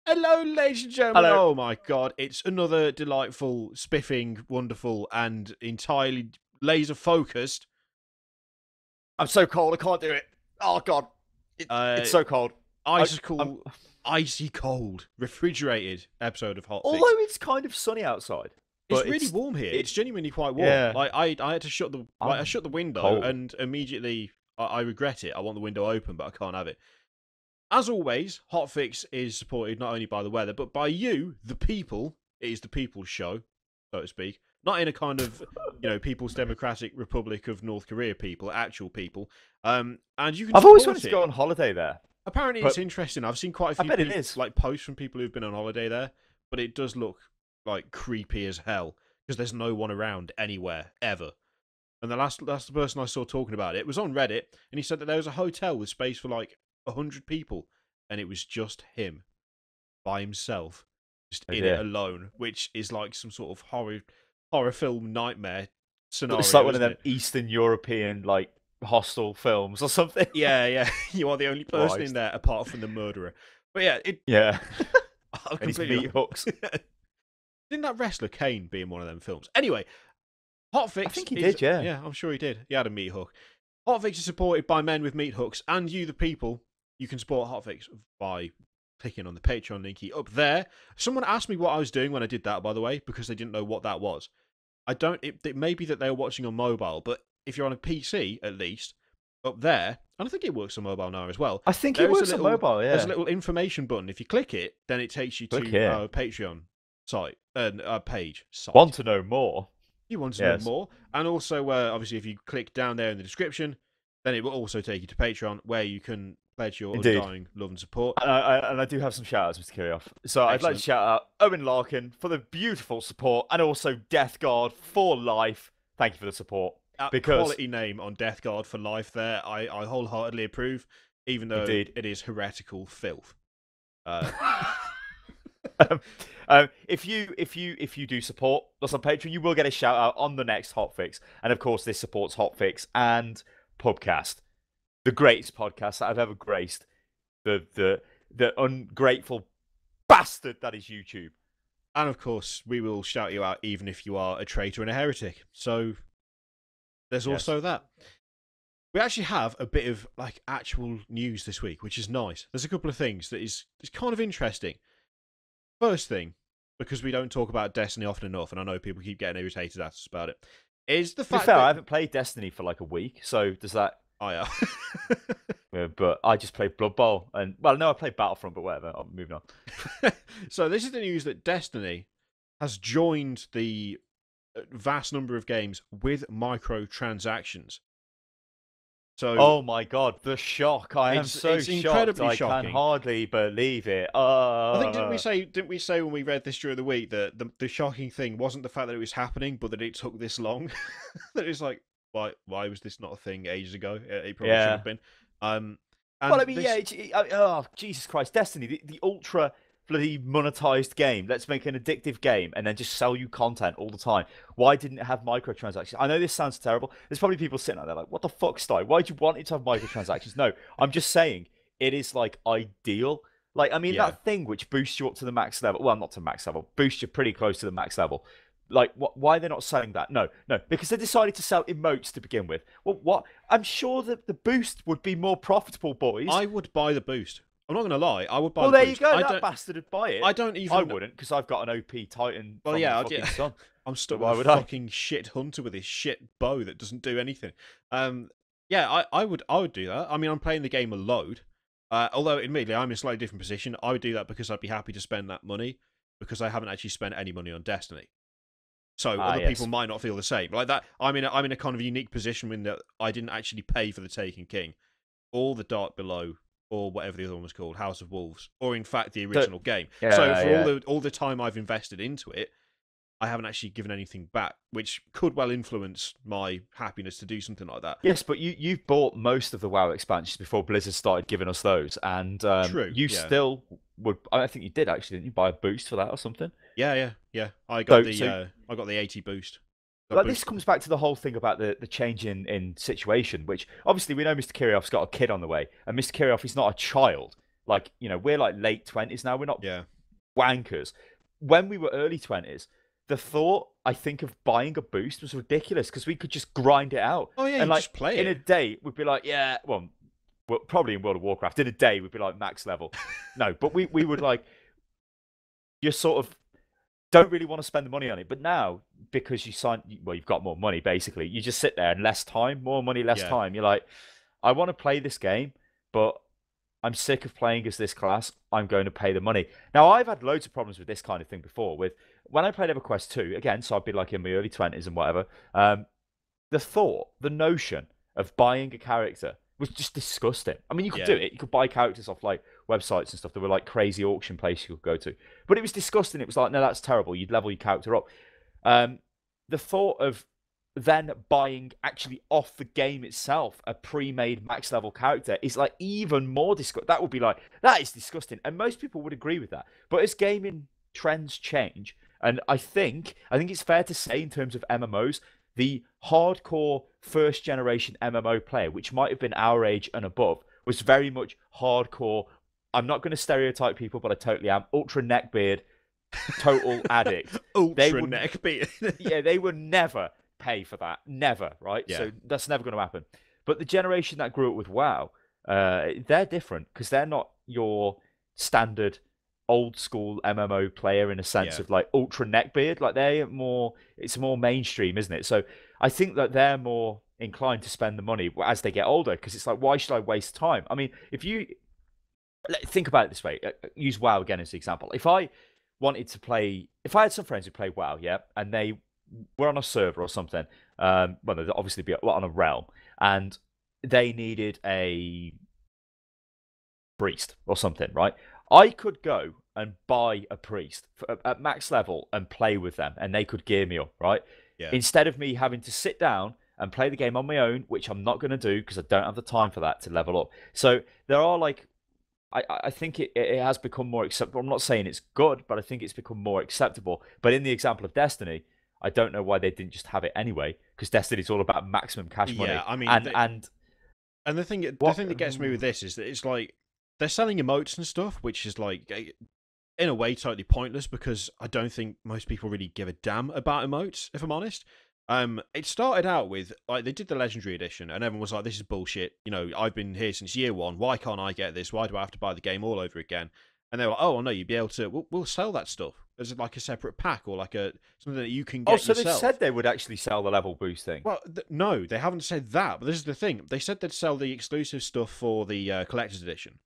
Hello, ladies and gentlemen. Hello. Oh my god, it's another delightful, spiffing, wonderful, and entirely laser focused, I'm so cold. I can't do it. Oh god, it's uh, so cold. I'm icy cold, refrigerated episode of Hotfix. although it's kind of sunny outside, It's but really warm here. it It's genuinely quite warm. yeah. Like I had to shut the I I'm shut the window cold. and immediately I regret it. I want the window open, but I can't have it. As always, Hotfix is supported not only by the weather, but by you, the people. It is the people's show, so to speak. Not in a kind of, People's Democratic Republic of North Korea people, actual people. And you can I've always wanted support to it. go on holiday there, Apparently, it's but interesting. I've seen quite a I few bet it is. like posts from people who've been on holiday there, but it does look like creepy as hell because there's no one around anywhere ever. And that's the person I saw talking about it was on Reddit, and he said that there was a hotel with space for like 100 people, and it was just him by himself, just Oh in it dear. alone, which is like some sort of horror film nightmare scenario, It's like one of isn't them it? Eastern European like hostel films or something. Yeah, yeah. You are the only person in Christ. there apart from the murderer. But yeah, Yeah, I'm and his completely meat hooks. Didn't that wrestler Kane be in one of them films? Anyway, I Hotfix think he is did. Yeah. yeah, I'm sure he did. He had a meat hook. Hotfix is supported by men with meat hooks, and you, the people, you can support Hotfix by clicking on the Patreon linky up there. Someone asked me what I was doing when I did that, by the way, because they didn't know what that was. I don't. It may be that they were watching on mobile, but if you're on a PC, at least up there, and I think it works on mobile now as well. I think it There is a works on little. mobile. There's a Yeah. little information button. If you click it, then it takes you Click to here. our Patreon site and page Want site. to know more? You want to know Yes. more, and also obviously if you click down there in the description, then it will also take you to Patreon where you can pledge your Indeed. undying love and support. And I do have some shout outs, Mr. Kirioth. So I'd like to Excellent. shout out Owen Larkin for the beautiful support and also Death Guard for life. Thank you for the support. Because, Quality name on Death Guard for life there. I wholeheartedly approve, even though indeed, it is heretical filth. if you do support us on Patreon, you will get a shout out on the next Hotfix. And of course, this supports Hotfix and Pubcast, the greatest podcast that I've ever graced. The ungrateful bastard that is YouTube. And of course, we will shout you out even if you are a traitor and a heretic. So there's Yes. also that. We actually have a bit of like actual news this week, which is nice. There's a couple of things that is kind of interesting. First thing, because we don't talk about Destiny often enough, and I know people keep getting irritated at us about it, is the To be fact fair, I that haven't played Destiny for like a week, so does that? I But I just played Blood Bowl, and well, no, I played Battlefront, but whatever. I'm moving on. So this is the news that Destiny has joined the vast number of games with microtransactions. So Oh my god, the shock! I am so it's shocked. incredibly I shocking. can hardly believe it. I think didn't we say when we read this during the week that the shocking thing wasn't the fact that it was happening, but that it took this long. That it's like why was this not a thing ages ago? It probably should Yeah. have been. And Well, I mean, this, oh, Jesus Christ, Destiny, the ultra bloody monetized game. Let's make an addictive game and then just sell you content all the time. Why didn't it have microtransactions? I know this sounds terrible. There's probably people sitting out there like, what the fuck, Sty? Why'd you want it to have microtransactions? No, I'm just saying it is like ideal. Like, I mean, yeah. that thing which boosts you up to the max level. Well, not to max level, boosts you pretty close to the max level. Like, why are they not selling that? No, because they decided to sell emotes to begin with. Well, what? I'm sure that the boost would be more profitable, boys. I would buy the boost. I'm not gonna lie. I would buy Well, the there boost. you go. I That don't. bastard would buy it. I don't even. I wouldn't, because I've got an OP Titan Well, from yeah, the fucking sun. I'm stuck Why with a would I? fucking shit hunter with his shit bow that doesn't do anything. Yeah, I would do that. I mean, I'm playing the game a load. Although, admittedly, I'm in a slightly different position. I would do that because I'd be happy to spend that money because I haven't actually spent any money on Destiny. So other Yes. people might not feel the same. Like that, I'm in a kind of unique position in that I didn't actually pay for the Taken King, or the Dark Below, or whatever the other one was called, House of Wolves, or in fact the original game. So for all the time I've invested into it, I haven't actually given anything back, which could well influence my happiness to do something like that. Yes, but you've bought most of the WoW expansions before Blizzard started giving us those, and True. you Yeah. still would. I think you did actually, didn't you? Buy a boost for that or something? Yeah. I got So I got the 80 boost. Like, this comes back to the whole thing about the change in situation, which obviously we know Mr. Kirioth's got a kid on the way, and Mr. Kirioth is not a child. Like, we're like late 20s now. We're not Yeah. wankers. When we were early 20s, the thought, I think, of buying a boost was ridiculous because we could just grind it out. Oh yeah, And you like just play in a it. day, we'd be like, yeah, well, probably in World of Warcraft, in a day, we'd be like max level. No, but we would like, you're sort of don't really want to spend the money on it. But now, because you've got more money, basically, you just sit there and less time, more money, less Yeah, time. You're like, I want to play this game, but I'm sick of playing as this class. I'm going to pay the money. Now, I've had loads of problems with this kind of thing before. With when I played EverQuest 2, again, so I'd be like in my early 20s and whatever. The notion of buying a character was just disgusting. I mean, you could do yeah, it. You could buy characters off like websites and stuff. There were like crazy auction places you could go to, but it was disgusting. It was like, no, that's terrible. You'd level your character up. The thought of then buying actually off the game itself a pre-made max level character is like even more disgusting. That would be like, that is disgusting, and most people would agree with that. But as gaming trends change, and I think it's fair to say in terms of MMOs, the hardcore first generation MMO player, which might have been our age and above, was very much hardcore. I'm not going to stereotype people, but I totally am. Ultra neckbeard, total addict. ultra neckbeard. Yeah, they would never pay for that. Never, right? Yeah, So that's never going to happen. But the generation that grew up with WoW, they're different because they're not your standard old school MMO player in a sense yeah, of like ultra neckbeard. Like they're more, it's more mainstream, isn't it? So I think that they're more inclined to spend the money as they get older because it's like, why should I waste time? I mean, if you think about it this way, use WoW again as an example. If I wanted to play, if I had some friends who play WoW, yeah, and they were on a server or something, well, they'd obviously be on a realm, and they needed a priest or something, right? I could go and buy a priest at max level and play with them, and they could gear me up, right? yeah, Instead of me having to sit down and play the game on my own, which I'm not going to do because I don't have the time for that to level up. So there are like, I think it has become more acceptable. I'm not saying it's good, but I think it's become more acceptable. But in the example of Destiny, I don't know why they didn't just have it anyway, because Destiny's all about maximum cash money. yeah. I mean, And and the what? thing that gets me with this is that it's like they're selling emotes and stuff, which is like in a way totally pointless because I don't think most people really give a damn about emotes, if I'm honest. It started out with like they did the legendary edition, and everyone was like, "This is bullshit." You know, I've been here since year one. Why can't I get this? Why do I have to buy the game all over again? And they were like, "Oh no, you'd be able to. We'll sell that stuff as like a separate pack or like a something that you can Oh, get so they yourself." said they would actually sell the level boost thing. Well, no, they haven't said that. But this is the thing: they said they'd sell the exclusive stuff for the collector's edition.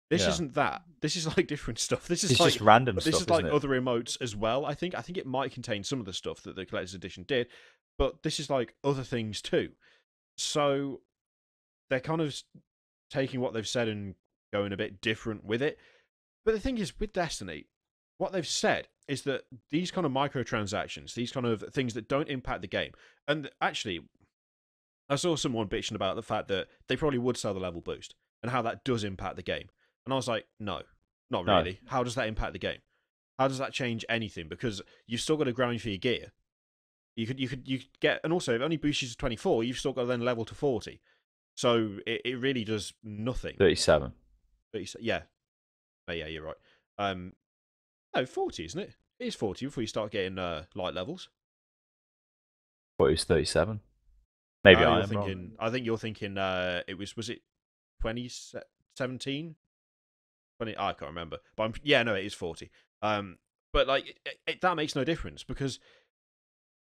This Yeah, isn't that. This is like different stuff. This is it's like just random this stuff, is like isn't it? other emotes as well. I think it might contain some of the stuff that the collector's edition did, but this is like other things too. So they're kind of taking what they've said and going a bit different with it. But the thing is, with Destiny, what they've said is that these kind of microtransactions, these kind of things that don't impact the game, and actually, I saw someone bitching about the fact that they probably would sell the level boost and how that does impact the game. And I was like, no, not No, really. How does that impact the game? How does that change anything? Because you've still got to grind for your gear. You could get, and also if it only boosts you to 24, you've still got to then level to 40. So it really does nothing. 37. Yeah, oh, yeah, you're right. No, 40, isn't it? It is 40 before you start getting light levels. What, it was 37? Maybe I You're am wrong. thinking. I think you're thinking. It was it 2017? 20, I can't remember. But yeah, no, it is 40. But like that makes no difference because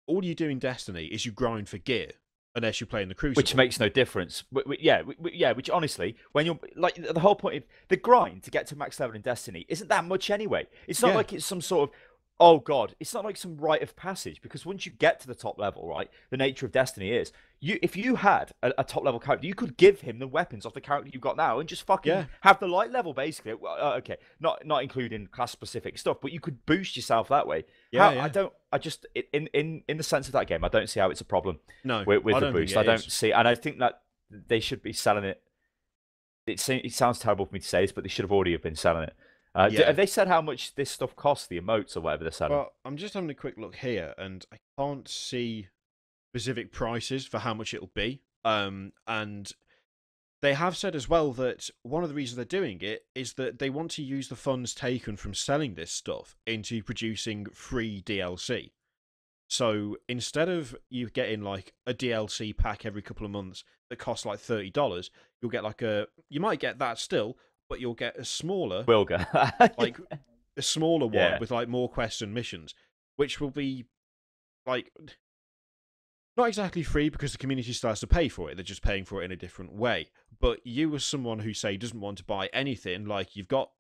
all you do in Destiny is you grind for gear unless you're playing the Crucible. Which makes no difference. Yeah, yeah. Which honestly, when you're like the whole point of the grind to get to max level in Destiny isn't that much anyway. It's not Yeah, like it's some sort of, oh god, it's not like some rite of passage because once you get to the top level, right, the nature of Destiny is if you had a top level character, you could give him the weapons of the character you've got now and just fucking yeah, have the light level basically. Well, okay, not including class specific stuff, but you could boost yourself that way. yeah, How yeah. I just in the sense of that game, I don't see how it's a problem No, with I the don't think boost. it I don't is. see, and I think that they should be selling it. It sounds terrible for me to say this, but they should have already been selling it. Yeah. Have they said how much this stuff costs, the emotes or whatever they're selling? Well, I'm just having a quick look here, and I can't see specific prices for how much it'll be. And They have said as well that one of the reasons they're doing it is that they want to use the funds taken from selling this stuff into producing free DLC. So instead of you getting like a DLC pack every couple of months that costs like $30, you'll get like you might get that still, but you'll get a smaller, Wilga. like a smaller one Yeah. with like more quests and missions, which will be like not exactly free because the community still has to pay for it. They're just paying for it in a different way. But you, as someone who say doesn't want to buy anything, like you've got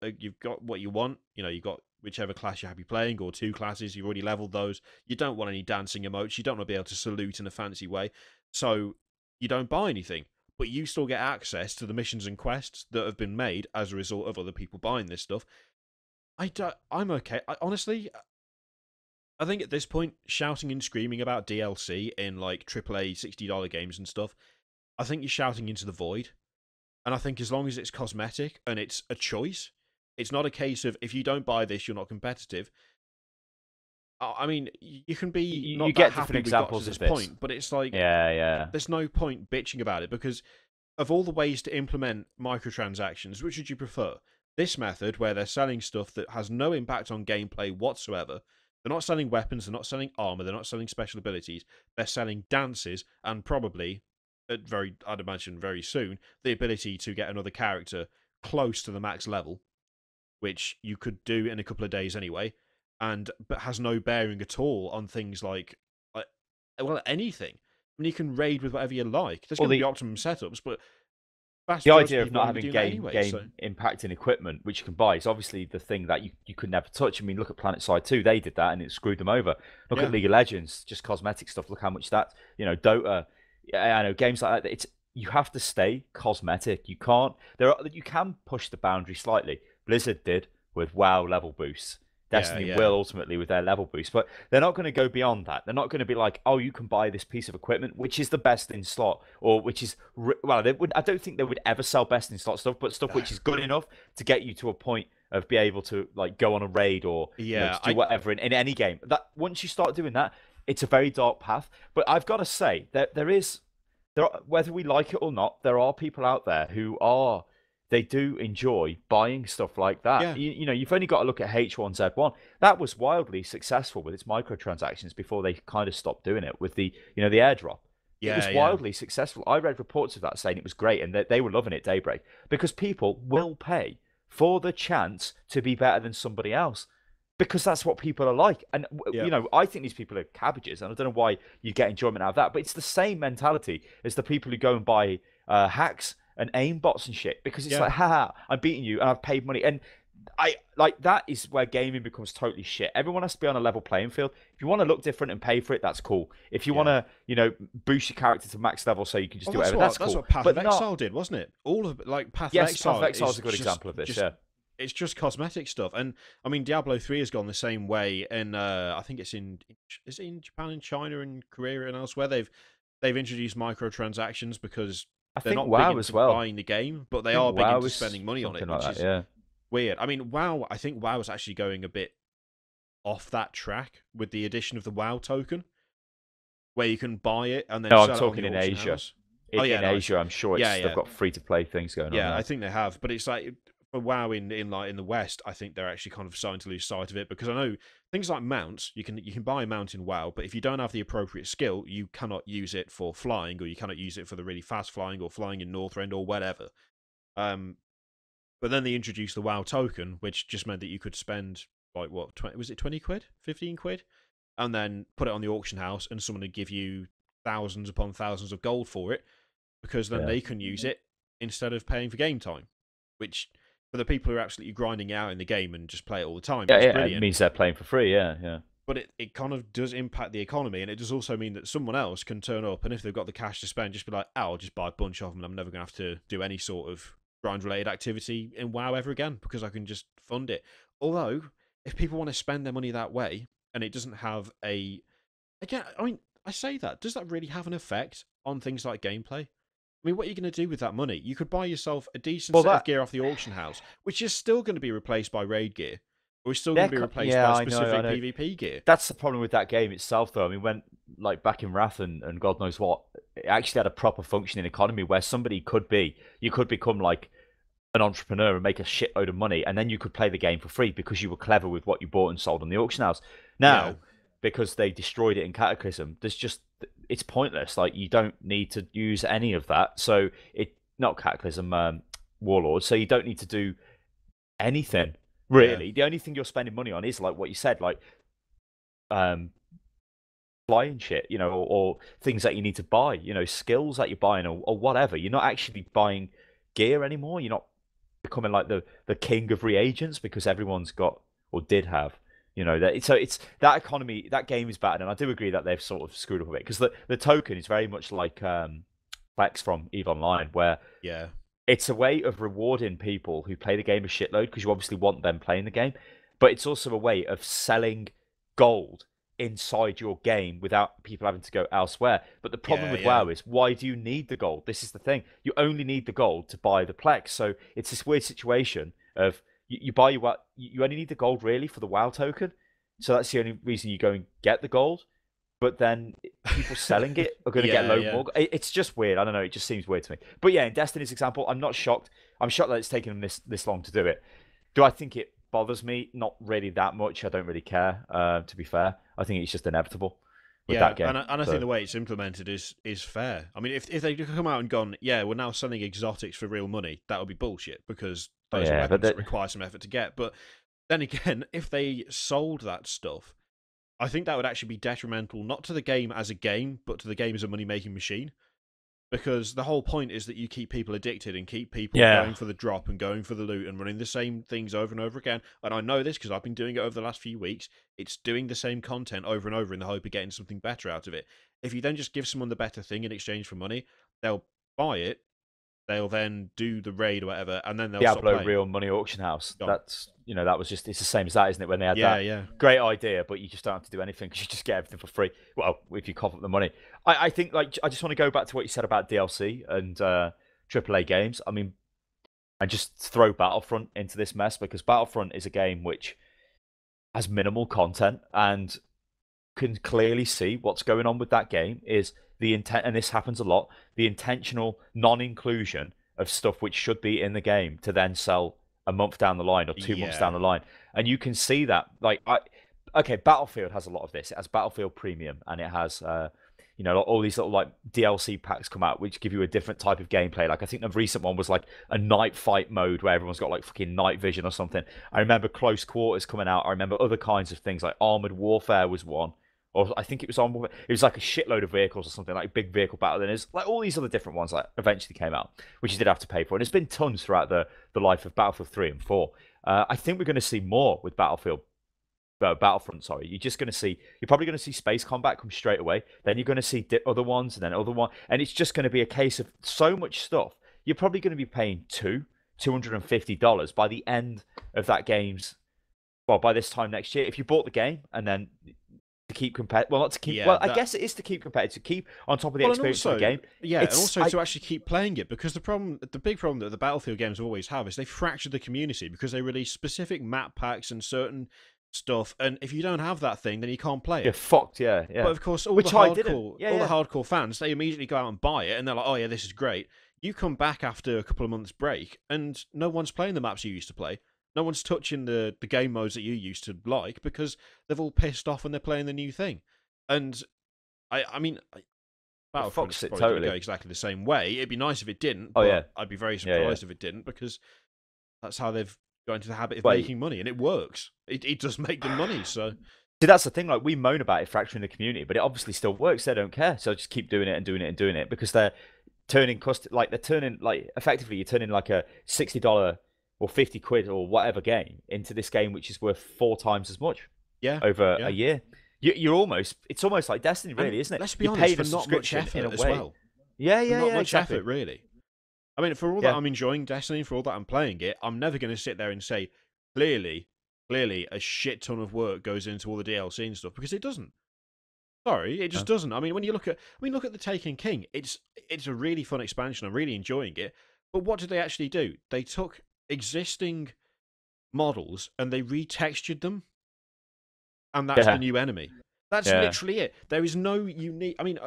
what you want. You know, you've got whichever class you're happy playing, or 2 classes. You've already leveled those. You don't want any dancing emotes. You don't want to be able to salute in a fancy way. So you don't buy anything, but you still get access to the missions and quests that have been made as a result of other people buying this stuff. I'm okay. Honestly, I think at this point, shouting and screaming about DLC in like AAA $60 games and stuff, I think you're shouting into the void. And I think as long as it's cosmetic and it's a choice, it's not a case of if you don't buy this, you're not competitive. I mean, you can be you get different examples to this of this point, but it's like, yeah. There's no point bitching about it because of all the ways to implement microtransactions, which would you prefer? This method where they're selling stuff that has no impact on gameplay whatsoever. They're not selling weapons, they're not selling armor, they're not selling special abilities. They're selling dances and probably, I'd imagine very soon, the ability to get another character close to the max level, which you could do in a couple of days anyway, but has no bearing at all on things like well, anything. I mean, you can raid with whatever you like. There's going to be optimum setups, but the idea of not having game impacting equipment which you can buy is obviously the thing that you could never touch. I mean, look at PlanetSide 2, they did that and it screwed them over. Look at League of Legends, just cosmetic stuff. Look how much that, Dota, I know games like that. You have to stay cosmetic. You can't. You can push the boundary slightly. Blizzard did with WoW level boosts. Destiny will ultimately with their level boost, but they're not going to go beyond that. They're not going to be like, oh, you can buy this piece of equipment, which is the best in slot, or which is I don't think they would ever sell best in slot stuff, but stuff which is good enough to get you to a point of be able to like go on a raid or to do whatever in any game. That once you start doing that, it's a very dark path. But I've got to say that whether we like it or not, there are people out there who they do enjoy buying stuff like that. Yeah. You've only got to look at H1Z1. That was wildly successful with its microtransactions before they kind of stopped doing it with the airdrop. It was wildly successful. I read reports of that saying it was great and that they were loving it Daybreak because people will pay for the chance to be better than somebody else because that's what people are like. And, I think these people are cabbages and I don't know why you get enjoyment out of that, but it's the same mentality as the people who go and buy hacks and aim bots and shit because it's like, haha, I'm beating you and I've paid money. And I like that is where gaming becomes totally shit. Everyone has to be on a level playing field. If you want to look different and pay for it, that's cool. If you want to, boost your character to max level so you can just do whatever, that's cool. That's what Path of Exile did, wasn't it? All of like Path of Exile. Path of Exile is a good example of this. It's just cosmetic stuff, and I mean Diablo 3 has gone the same way. And I think it's in Japan and China and Korea and elsewhere. They've introduced microtransactions because they're not big into buying the game, but they are big into spending money on it, which is weird. I mean, I think WoW is actually going a bit off that track with the addition of the WoW token, where you can buy it and then sell I'm talking it on in the Asia. House. In Asia, I'm sure they've got free-to-play things going on. Yeah, I think they have, but it's like for WoW in the West, I think they're actually kind of starting to lose sight of it because I know things like mounts, you can buy a mount in WoW, but if you don't have the appropriate skill, you cannot use it for flying, or you cannot use it for the really fast flying or flying in Northrend or whatever. But then they introduced the WoW token, which just meant that you could spend like what 20 quid, 15 quid, and then put it on the auction house, and someone would give you thousands upon thousands of gold for it, because then they can use it instead of paying for game time, which for the people who are absolutely grinding out in the game and just play it all the time, it means they're playing for free, But it kind of does impact the economy, and it does also mean that someone else can turn up, and if they've got the cash to spend, just be like, oh, I'll just buy a bunch of them, and I'm never going to have to do any sort of grind-related activity in WoW ever again, because I can just fund it. Although, if people want to spend their money that way, and it doesn't have a... Again, I mean, I say that, does that really have an effect on things like gameplay? I mean, what are you going to do with that money? You could buy yourself a decent set of gear off the auction house, which is still going to be replaced by raid gear. Or is still going to be replaced by specific PvP gear. That's the problem with that game itself, though. I mean, when, like, back in Wrath and God knows what, it actually had a proper functioning economy where you could become like an entrepreneur and make a shitload of money, and then you could play the game for free because you were clever with what you bought and sold on the auction house. Yeah. Now, because they destroyed it in Cataclysm, it's pointless. Like, you don't need to use any of that. So not Cataclysm, Warlord. So you don't need to do anything really. Yeah. The only thing you're spending money on is like what you said, like flying shit, or things that you need to buy, skills that you're buying, or whatever. You're not actually buying gear anymore. You're not becoming like the king of reagents because everyone's got or did have. So it's that economy. That game is bad, and I do agree that they've sort of screwed up a bit because the token is very much like Flex from EVE Online, where it's a way of rewarding people who play the game a shitload because you obviously want them playing the game, but it's also a way of selling gold inside your game without people having to go elsewhere. But the problem with WoW is, why do you need the gold? This is the thing. You only need the gold to buy the Plex. So it's this weird situation of you buy you only need the gold really for the WoW token. So that's the only reason you go and get the gold. But then people selling it are going to get low more. It's just weird. I don't know. It just seems weird to me. But yeah, in Destiny's example, I'm not shocked. I'm shocked that it's taken them this long to do it. Do I think it bothers me? Not really that much. I don't really care, to be fair. I think it's just inevitable with that game. And I think the way it's implemented is fair. I mean, if they come out and gone, we're now selling exotics for real money, that would be bullshit because those are weapons that require some effort to get. But then again, if they sold that stuff, I think that would actually be detrimental, not to the game as a game, but to the game as a money-making machine. Because the whole point is that you keep people addicted and keep people going for the drop and going for the loot and running the same things over and over again. And I know this because I've been doing it over the last few weeks. It's doing the same content over and over in the hope of getting something better out of it. If you then just give someone the better thing in exchange for money, they'll buy it. They'll then do the raid or whatever, and then they'll stop playing. Real Money Auction House. That's that was just, it's the same as that, isn't it? When they had that great idea, but you just don't have to do anything because you just get everything for free. Well, if you cough up the money. I think, like, I just want to go back to what you said about DLC and AAA games. I mean, and just throw Battlefront into this mess because Battlefront is a game which has minimal content and can clearly see what's going on with that game is the intent, and this happens a lot, the intentional non-inclusion of stuff which should be in the game to then sell a month down the line or 2 months down the line. And you can see that, like, Battlefield has a lot of this. It has Battlefield Premium, and it has, all these little, like, DLC packs come out which give you a different type of gameplay. Like, I think the recent one was, like, a night fight mode where everyone's got, like, fucking night vision or something. I remember Close Quarters coming out. I remember other kinds of things, like Armored Warfare was one. Or I think it was like a shitload of vehicles or something, like a big vehicle battle. And there's like all these other different ones that eventually came out, which you did have to pay for. And there's been tons throughout the life of Battlefield 3 and 4. I think we're going to see more with Battlefront. Sorry, you're probably going to see space combat come straight away. Then you're going to see other ones, and then other one, and it's just going to be a case of so much stuff. You're probably going to be paying $250 by the end of that game's. Well, by this time next year, if you bought the game and then. To keep competitive, well, not to keep. I guess it is to keep competitive, to keep on top of the experience of the game. Yeah, and also to actually keep playing it, because the big problem that the Battlefield games always have is they fracture the community because they release specific map packs and certain stuff, and if you don't have that thing, then you can't play it. You're fucked, yeah. But of course, all the hardcore fans, they immediately go out and buy it, and they're like, "Oh yeah, this is great." You come back after a couple of months break, and no one's playing the maps you used to play. No one's touching the game modes that you used to like because they've all pissed off and they're playing the new thing. And I mean, Battlefront's probably going to go exactly the same way. It'd be nice if it didn't. But I'd be very surprised if it didn't, because that's how they've got into the habit of making money, and it works. It does make them money. So see, that's the thing. Like, we moan about it fracturing the community, but it obviously still works. They don't care, so just keep doing it and doing it and doing it because they're turning effectively you're turning like a $60 or 50 quid or whatever game into this game which is worth 4 times as much over a year. It's almost like Destiny, really, isn't it? Let's be honest, for not much effort as well. Not much effort, really. I mean, for all that I'm enjoying Destiny, for all that I'm playing it, I'm never going to sit there and say, clearly, a shit ton of work goes into all the DLC and stuff, because it doesn't. Sorry, it just doesn't. I mean, when you look at the Taken King, it's a really fun expansion. I'm really enjoying it. But what did they actually do? They took existing models and they retextured them, and that's the new enemy. That's literally it. There is no unique. I mean,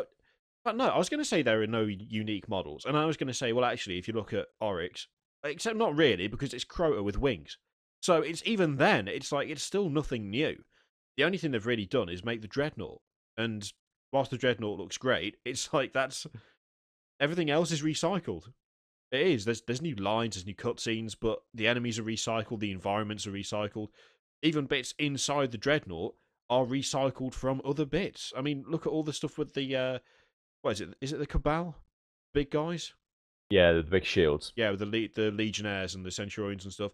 But no, I was going to say there are no unique models, and I was going to say, well, actually, if you look at Oryx, except not really, because it's Crota with wings. So it's even then, it's like it's still nothing new. The only thing they've really done is make the Dreadnought, and whilst the Dreadnought looks great, it's like that's everything else is recycled. It is. There's new lines, there's new cutscenes, but the enemies are recycled, the environments are recycled, even bits inside the Dreadnought are recycled from other bits. I mean, look at all the stuff with the what is it? Is it the Cabal? Big guys? Yeah, the big shields. Yeah, with the Legionnaires and the Centurions and stuff.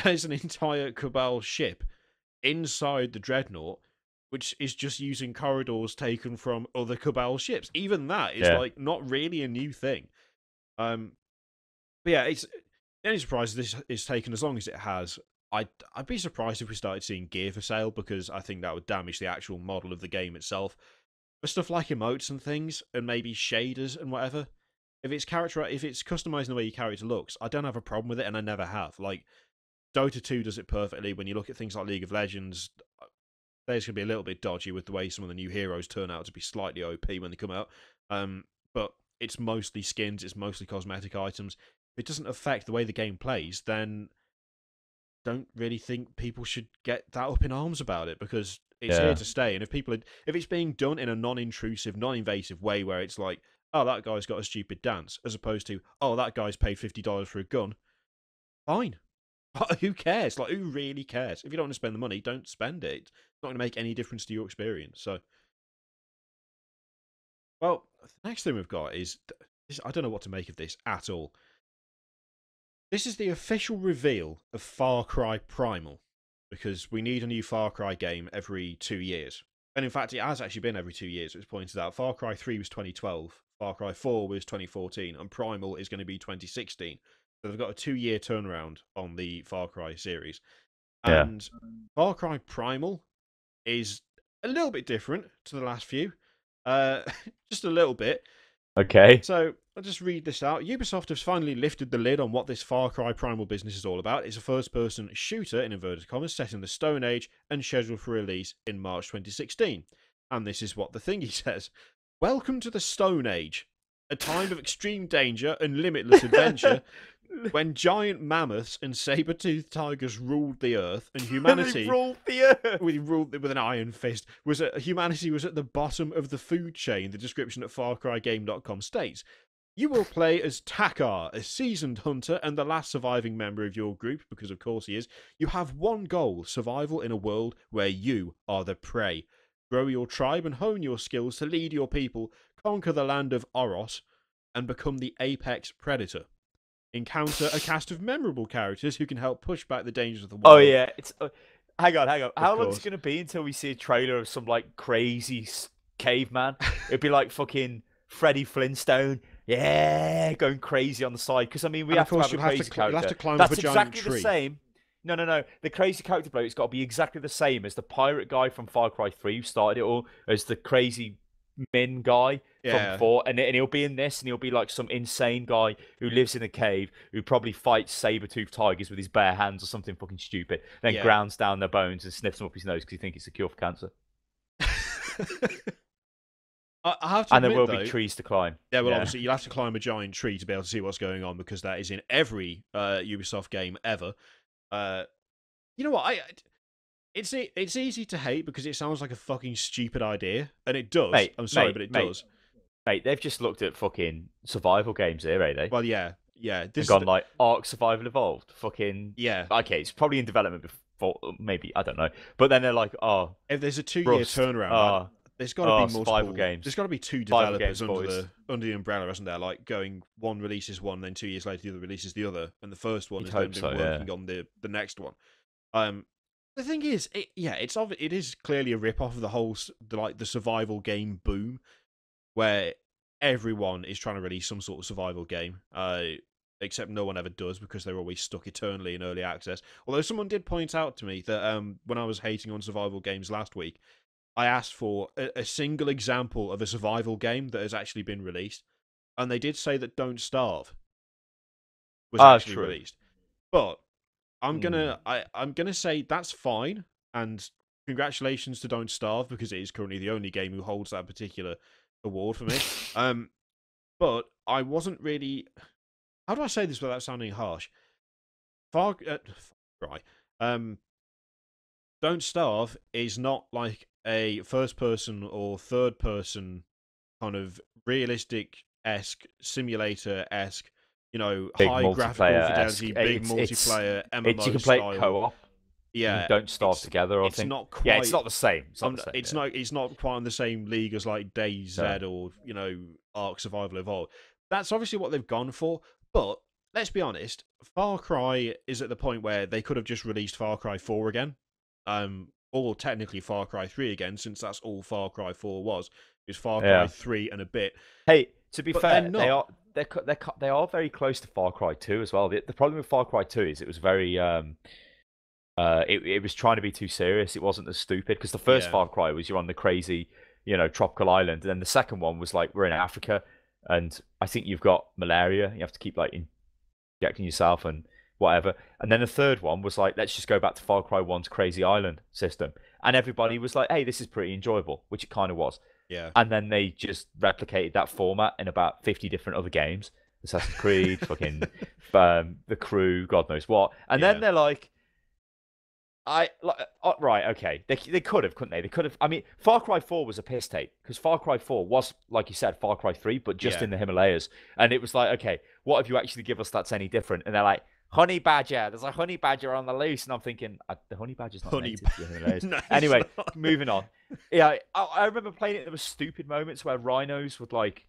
There's an entire Cabal ship inside the Dreadnought, which is just using corridors taken from other Cabal ships. Even that is Yeah. like not really a new thing. But yeah, it's the only surprise this is taken as long as it has. I'd be surprised if we started seeing gear for sale because I think that would damage the actual model of the game itself. But stuff like emotes and things, and maybe shaders and whatever. If it's customizing the way your character looks, I don't have a problem with it, and I never have. Like Dota 2 does it perfectly. When you look at things like League of Legends, there's going to be a little bit dodgy with the way some of the new heroes turn out to be slightly OP when they come out. But it's mostly skins, it's mostly cosmetic items. If it doesn't affect the way the game plays, then don't really think people should get that up in arms about it because it's here to stay. And if it's being done in a non-intrusive, non-invasive way, where it's like, oh, that guy's got a stupid dance, as opposed to, oh, that guy's paid $50 for a gun, fine. Who cares? Like, who really cares? If you don't want to spend the money, don't spend it. It's not going to make any difference to your experience. So, well, the next thing we've got is I don't know what to make of this at all. This is the official reveal of Far Cry Primal, because we need a new Far Cry game every 2 years. And in fact, it has actually been every 2 years, it was pointed out. Far Cry 3 was 2012, Far Cry 4 was 2014, and Primal is going to be 2016. So they've got a 2-year turnaround on the Far Cry series. And Far Cry Primal is a little bit different to the last few. Just a little bit. Okay. So I'll just read this out. Ubisoft has finally lifted the lid on what this Far Cry Primal business is all about. It's a first-person shooter, in inverted commas, set in the Stone Age and scheduled for release in March 2016. And this is what the thingy says. Welcome to the Stone Age, a time of extreme danger and limitless adventure when giant mammoths and saber-toothed tigers ruled the earth and humanity ruled the earth ruled with an iron fist. Humanity was at the bottom of the food chain, the description at FarCryGame.com states. You will play as Takar, a seasoned hunter and the last surviving member of your group, because of course he is. You have one goal, survival in a world where you are the prey. Grow your tribe and hone your skills to lead your people, conquer the land of Oros, and become the apex predator. Encounter a cast of memorable characters who can help push back the dangers of the world. Oh yeah, it's hang on. How long is it gonna be until we see a trailer of some like crazy caveman? It'd be like fucking Freddie Flintstone, going crazy on the side. Because I mean, we have to have a crazy character. You'll have to climb That's up a giant exactly tree. the same. No. The crazy character bloke, it's got to be exactly the same as the pirate guy from Far Cry 3 who started it all, as the crazy Min guy from 4, and he'll be in this, and he'll be like some insane guy who lives in a cave who probably fights saber-toothed tigers with his bare hands or something fucking stupid, then grounds down their bones and sniffs them up his nose because he thinks it's a cure for cancer. I have to admit, there will though, be trees to climb. Yeah, well, obviously you'll have to climb a giant tree to be able to see what's going on, because that is in every Ubisoft game ever. You know what? It's easy to hate because it sounds like a fucking stupid idea, and it does. I'm sorry, but it does. Mate, they've just looked at fucking survival games here, ain't they? Well, yeah. They've gone like Ark Survival Evolved. Fucking yeah. Okay, it's probably in development before, maybe, I don't know. But then they're like, oh, if there's a 2-year turnaround, there's got to be multiple games. There's got to be 2 developers under the umbrella, isn't there? Like going, one releases one, then 2 years later the other releases the other, and the first one has then been working on the next one. The thing is, it is clearly a rip off of the whole the survival game boom, where everyone is trying to release some sort of survival game. Except no one ever does, because they're always stuck eternally in early access. Although someone did point out to me that when I was hating on survival games last week, I asked for a single example of a survival game that has actually been released, and they did say that Don't Starve was actually released. But I'm gonna say that's fine, and congratulations to Don't Starve, because it is currently the only game who holds that particular award for me. But I wasn't really. How do I say this without sounding harsh? Far Cry. Don't Starve is not like a first person or third person kind of realistic esque simulator esque, Big high graphical multiplayer-esque. fidelity, big multiplayer It's you MMO can play it style. co-op. You can Yeah, don't starve together. I it's think. not Yeah, it's quite. not the same. It's not the same. It's Yeah. not. It's not quite on the same league as like DayZ No. or Ark Survival Evolved. That's obviously what they've gone for. But let's be honest, Far Cry is at the point where they could have just released Far Cry 4 again, or technically Far Cry 3 again, since that's all Far Cry 4 was. It was Far Cry Yeah. 3 and a bit. Hey, to be But fair, they're they are very close to Far Cry 2 as well. The problem with Far Cry 2 is it was very it was trying to be too serious. It wasn't as stupid because the first Yeah. Far Cry was you're on the crazy, tropical island, and then the second one was like we're in Africa, and I think you've got malaria. You have to keep like injecting yourself and whatever. And then the third one was like, let's just go back to Far Cry 1's crazy island system, and everybody was like, hey, this is pretty enjoyable, which it kind of was. Yeah. And then they just replicated that format in about 50 different other games. Assassin's Creed, fucking The Crew, God knows what. And then they're like, right, okay. They could have, couldn't they? They could have. I mean, Far Cry 4 was a piss take because Far Cry 4 was, like you said, Far Cry 3, but just in the Himalayas. And it was like, okay, what if you actually give us that's any different? And they're like, honey badger. There's a honey badger on the loose, and I'm thinking the honey badger's not native to the Himalayas. No, anyway, not. moving on. Yeah, I remember playing it. There were stupid moments where rhinos would like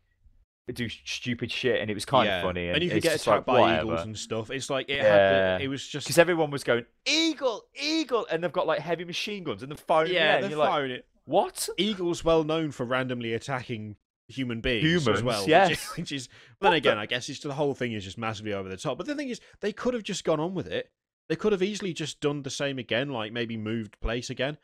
do stupid shit, and it was kind of funny. And you could it's get just attacked like, by whatever. eagles and stuff. It's like it was just because everyone was going eagle, eagle, and they've got like heavy machine guns and they're firing. they're and you're firing like, it. What? Eagles well known for randomly attacking human beings as well. Yes. Which is then again, I guess the whole thing is just massively over the top. But the thing is, they could have just gone on with it. They could have easily just done the same again, like maybe moved place again,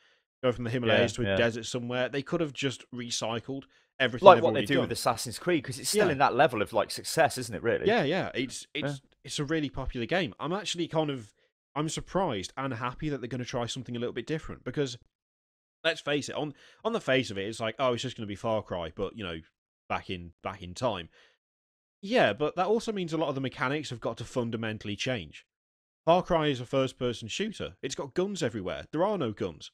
go from the Himalayas to a desert somewhere. They could have just recycled everything, like what they do with Assassin's Creed, because it's still in that level of like success, isn't it? Really? Yeah. It's a really popular game. I'm actually I'm surprised and happy that they're going to try something a little bit different because let's face it, on the face of it, it's like, oh, it's just going to be Far Cry, but back in time. Yeah, but that also means a lot of the mechanics have got to fundamentally change. Far Cry is a first-person shooter. It's got guns everywhere. There are no guns.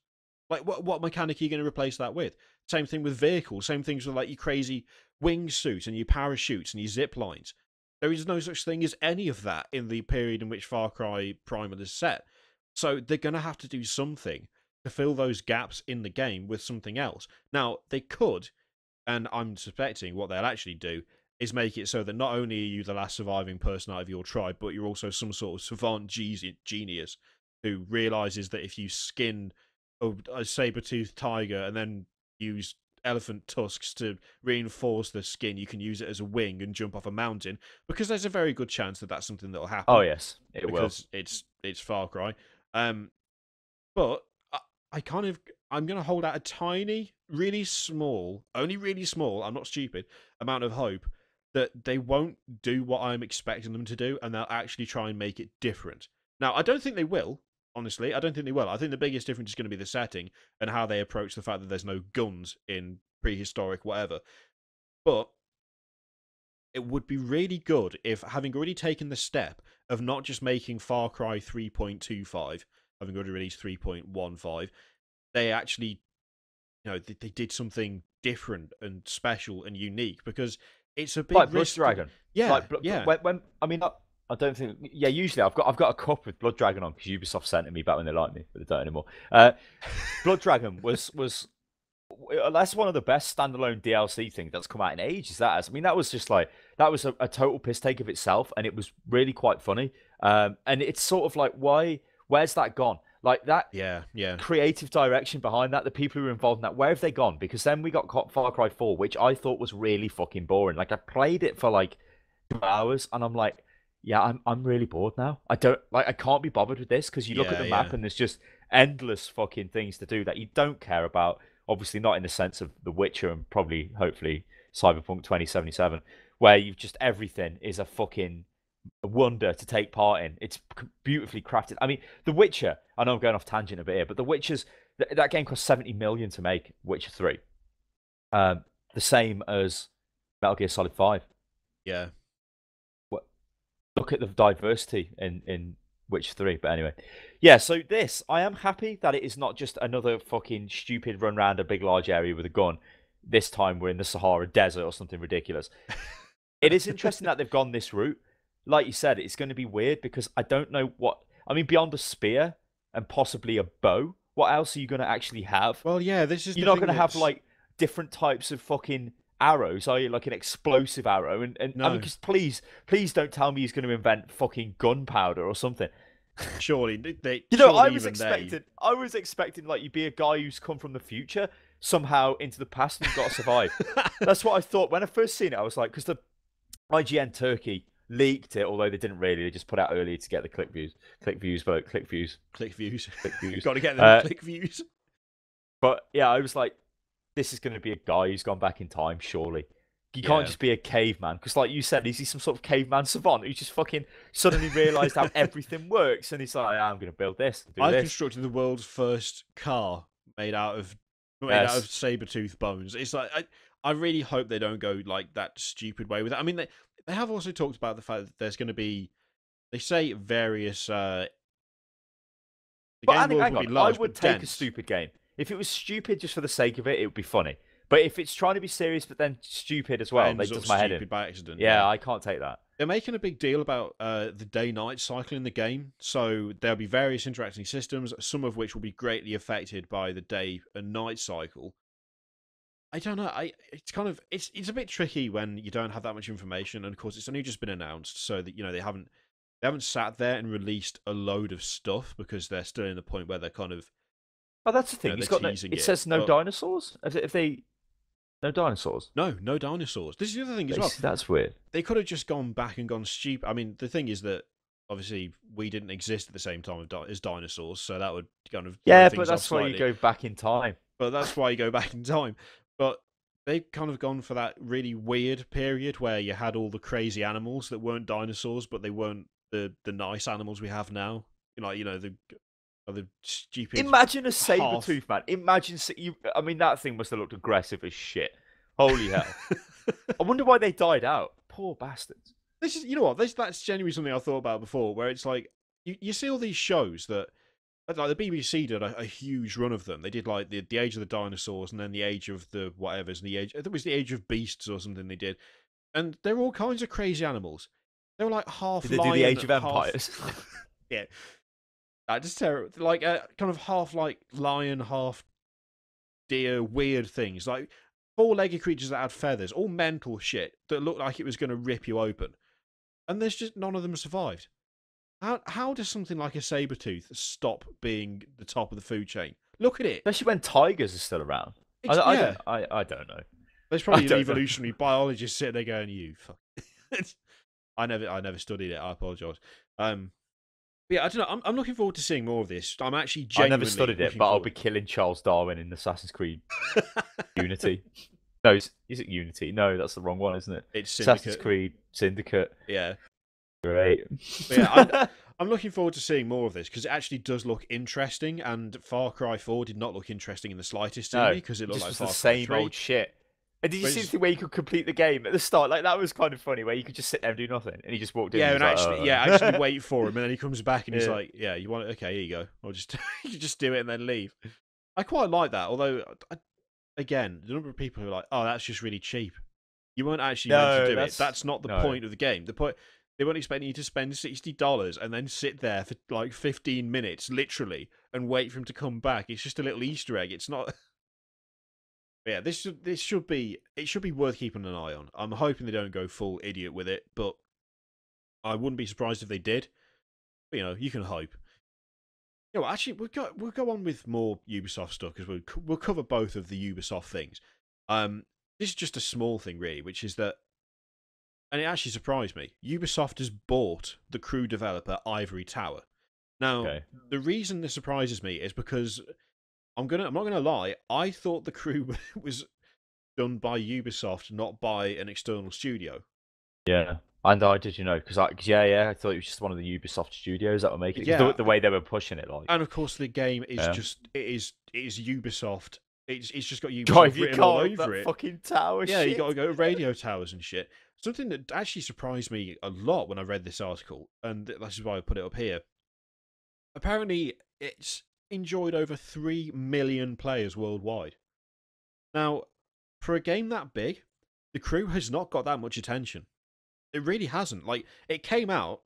Like, what mechanic are you going to replace that with? Same thing with vehicles. Same things with like your crazy wingsuit and your parachutes and your zip lines. There is no such thing as any of that in the period in which Far Cry Primal is set. So they're going to have to do something to fill those gaps in the game with something else. Now, they could, and I'm suspecting what they'll actually do, is make it so that not only are you the last surviving person out of your tribe, but you're also some sort of savant genius who realizes that if you skin a saber-toothed tiger and then use elephant tusks to reinforce the skin, you can use it as a wing and jump off a mountain, because there's a very good chance that that's something that'll happen. Oh yes, it will. Because it's Far Cry. But I'm going to hold out a tiny, really small, only really small, I'm not stupid, amount of hope that they won't do what I'm expecting them to do and they'll actually try and make it different. Now, I don't think they will, honestly. I don't think they will. I think the biggest difference is going to be the setting and how they approach the fact that there's no guns in prehistoric whatever. But it would be really good if, having already taken the step of not just making Far Cry 3.25, having already released 3.15, they actually, they did something different and special and unique, because it's a big like risk. Blood Dragon. Yeah, like, yeah. When I mean, I don't think. Yeah, usually I've got a cup with Blood Dragon on because Ubisoft sent it me back when they liked me, but they don't anymore. Blood Dragon was that's one of the best standalone DLC things that's come out in ages. I mean, that was just like that was a total piss take of itself, and it was really quite funny. And it's sort of like, where's that gone? Like that, yeah. creative direction behind that, the people who were involved in that, where have they gone? Because then we got Far Cry 4, which I thought was really fucking boring. Like I played it for like 2 hours, and I'm like, yeah, I'm really bored now. I can't be bothered with this, because you look at the map and there's just endless fucking things to do that you don't care about. Obviously, not in the sense of The Witcher and probably, hopefully, Cyberpunk 2077, where you've just everything is a fucking wonder to take part in. It's beautifully crafted. I mean, The Witcher, I know I'm going off tangent a bit here, but The Witcher's that game cost 70 million to make, Witcher 3. the same as Metal Gear Solid 5. Yeah. Look at the diversity in Witcher 3. But anyway, yeah. So I am happy that it is not just another fucking stupid run around a big large area with a gun. This time we're in the Sahara Desert or something ridiculous. It is interesting that they've gone this route. Like you said, it's going to be weird because I don't know what. I mean, beyond a spear and possibly a bow, what else are you going to actually have? Well, yeah, this is. You're not going to have like different types of fucking arrows, are you? Like an explosive arrow, and No. I mean, just please don't tell me he's going to invent fucking gunpowder or something. Surely they. You know, surely I was expecting like you'd be a guy who's come from the future somehow into the past and you've got to survive. That's what I thought when I first seen it. I was like, because the IGN Turkey leaked it, although they didn't really. They just put out earlier to get the click views. Click views. Got to get them click views. But yeah, I was like, this is going to be a guy who's gone back in time, surely. You can't just be a caveman. Because like you said, is he some sort of caveman savant who just fucking suddenly realised how everything works? And he's like, I'm going to build this. I constructed the world's first car made out of saber-tooth bones. It's like, I really hope they don't go like that stupid way with it. I mean, they have also talked about the fact that there's going to be, they say various... but hang on, I would take a stupid game. If it was stupid just for the sake of it, it would be funny. But if it's trying to be serious but then stupid as well, that does my head in. By accident. Yeah, I can't take that. They're making a big deal about the day-night cycle in the game. So there'll be various interacting systems, some of which will be greatly affected by the day and night cycle. I don't know. It's a bit tricky when you don't have that much information, and of course it's only just been announced, so that they haven't sat there and released a load of stuff because they're still in the point where they're kind of. Oh, that's the thing. It says no dinosaurs. If they no dinosaurs. No dinosaurs. This is the other thing as well. That's weird. They could have just gone back and gone stupid. I mean, the thing is that obviously we didn't exist at the same time as dinosaurs, so that would kind of but that's why you go back in time. But that's why you go back in time. But they've kind of gone for that really weird period where you had all the crazy animals that weren't dinosaurs, but they weren't the nice animals we have now. The stupid. Imagine a saber-tooth, man. Imagine you. I mean, that thing must have looked aggressive as shit. Holy hell! I wonder why they died out. Poor bastards. This is, that's genuinely something I thought about before. Where it's like you see all these shows that, like the BBC did a huge run of them. They did like the Age of the Dinosaurs, and then the Age of the whatever's, and I think it was the Age of Beasts or something. They did, and there were all kinds of crazy animals. They were like half. Did they do the Age of Empires? Yeah. Just terrible. Like kind of half like lion, half deer, weird things. Like four-legged creatures that had feathers, all mental shit that looked like it was going to rip you open. And there's just none of them survived. How does something like a saber-tooth stop being the top of the food chain? Look at it. Especially when tigers are still around. I don't know. There's probably an evolutionary biologist sitting there going, "You fuck." I never studied it. I apologise. Yeah, I don't know. I'm looking forward to seeing more of this. I'm actually genuinely. I never studied it, but I'll be killing Charles Darwin in Assassin's Creed Unity. No, is it Unity? No, that's the wrong one, isn't it? It's Syndicate. Assassin's Creed Syndicate. Yeah. Great. Yeah, I'm looking forward to seeing more of this because it actually does look interesting. And Far Cry 4 did not look interesting in the slightest to me because it looked like Far Cry 3. The same old shit. And did you see the thing where you could complete the game at the start? Like that was kind of funny, where you could just sit there and do nothing, and he just walked in. Yeah, and actually wait for him, and then he comes back and he's like, "Yeah, you want it? Okay, here you go. I'll just you just do it and then leave." I quite like that, although again, the number of people who are like, "Oh, that's just really cheap." You weren't actually meant to do it. That's not the point of the game. The point they weren't expecting you to spend $60 and then sit there for like 15 minutes, literally, and wait for him to come back. It's just a little Easter egg. It's not. Yeah, this should be worth keeping an eye on. I'm hoping they don't go full idiot with it, but I wouldn't be surprised if they did. But, you can hope. Actually, we'll go on with more Ubisoft stuff because we'll cover both of the Ubisoft things. This is just a small thing, really, which is that, and it actually surprised me. Ubisoft has bought the Crew developer Ivory Tower. Now, The reason this surprises me is because. I'm not gonna lie. I thought the Crew was done by Ubisoft, not by an external studio. Yeah, and I did, because I thought it was just one of the Ubisoft studios that were making it. The way they were pushing it, like. And of course, the game is it is Ubisoft It's just got Ubisoft Drive your written all car up over that it. fucking tower. Yeah, you shit. got to go to radio towers and shit. Something that actually surprised me a lot when I read this article, and this is why I put it up here. Apparently, it's enjoyed over 3 million players worldwide. Now, for a game that big, the crew has not got that much attention. It really hasn't. Like, it came out,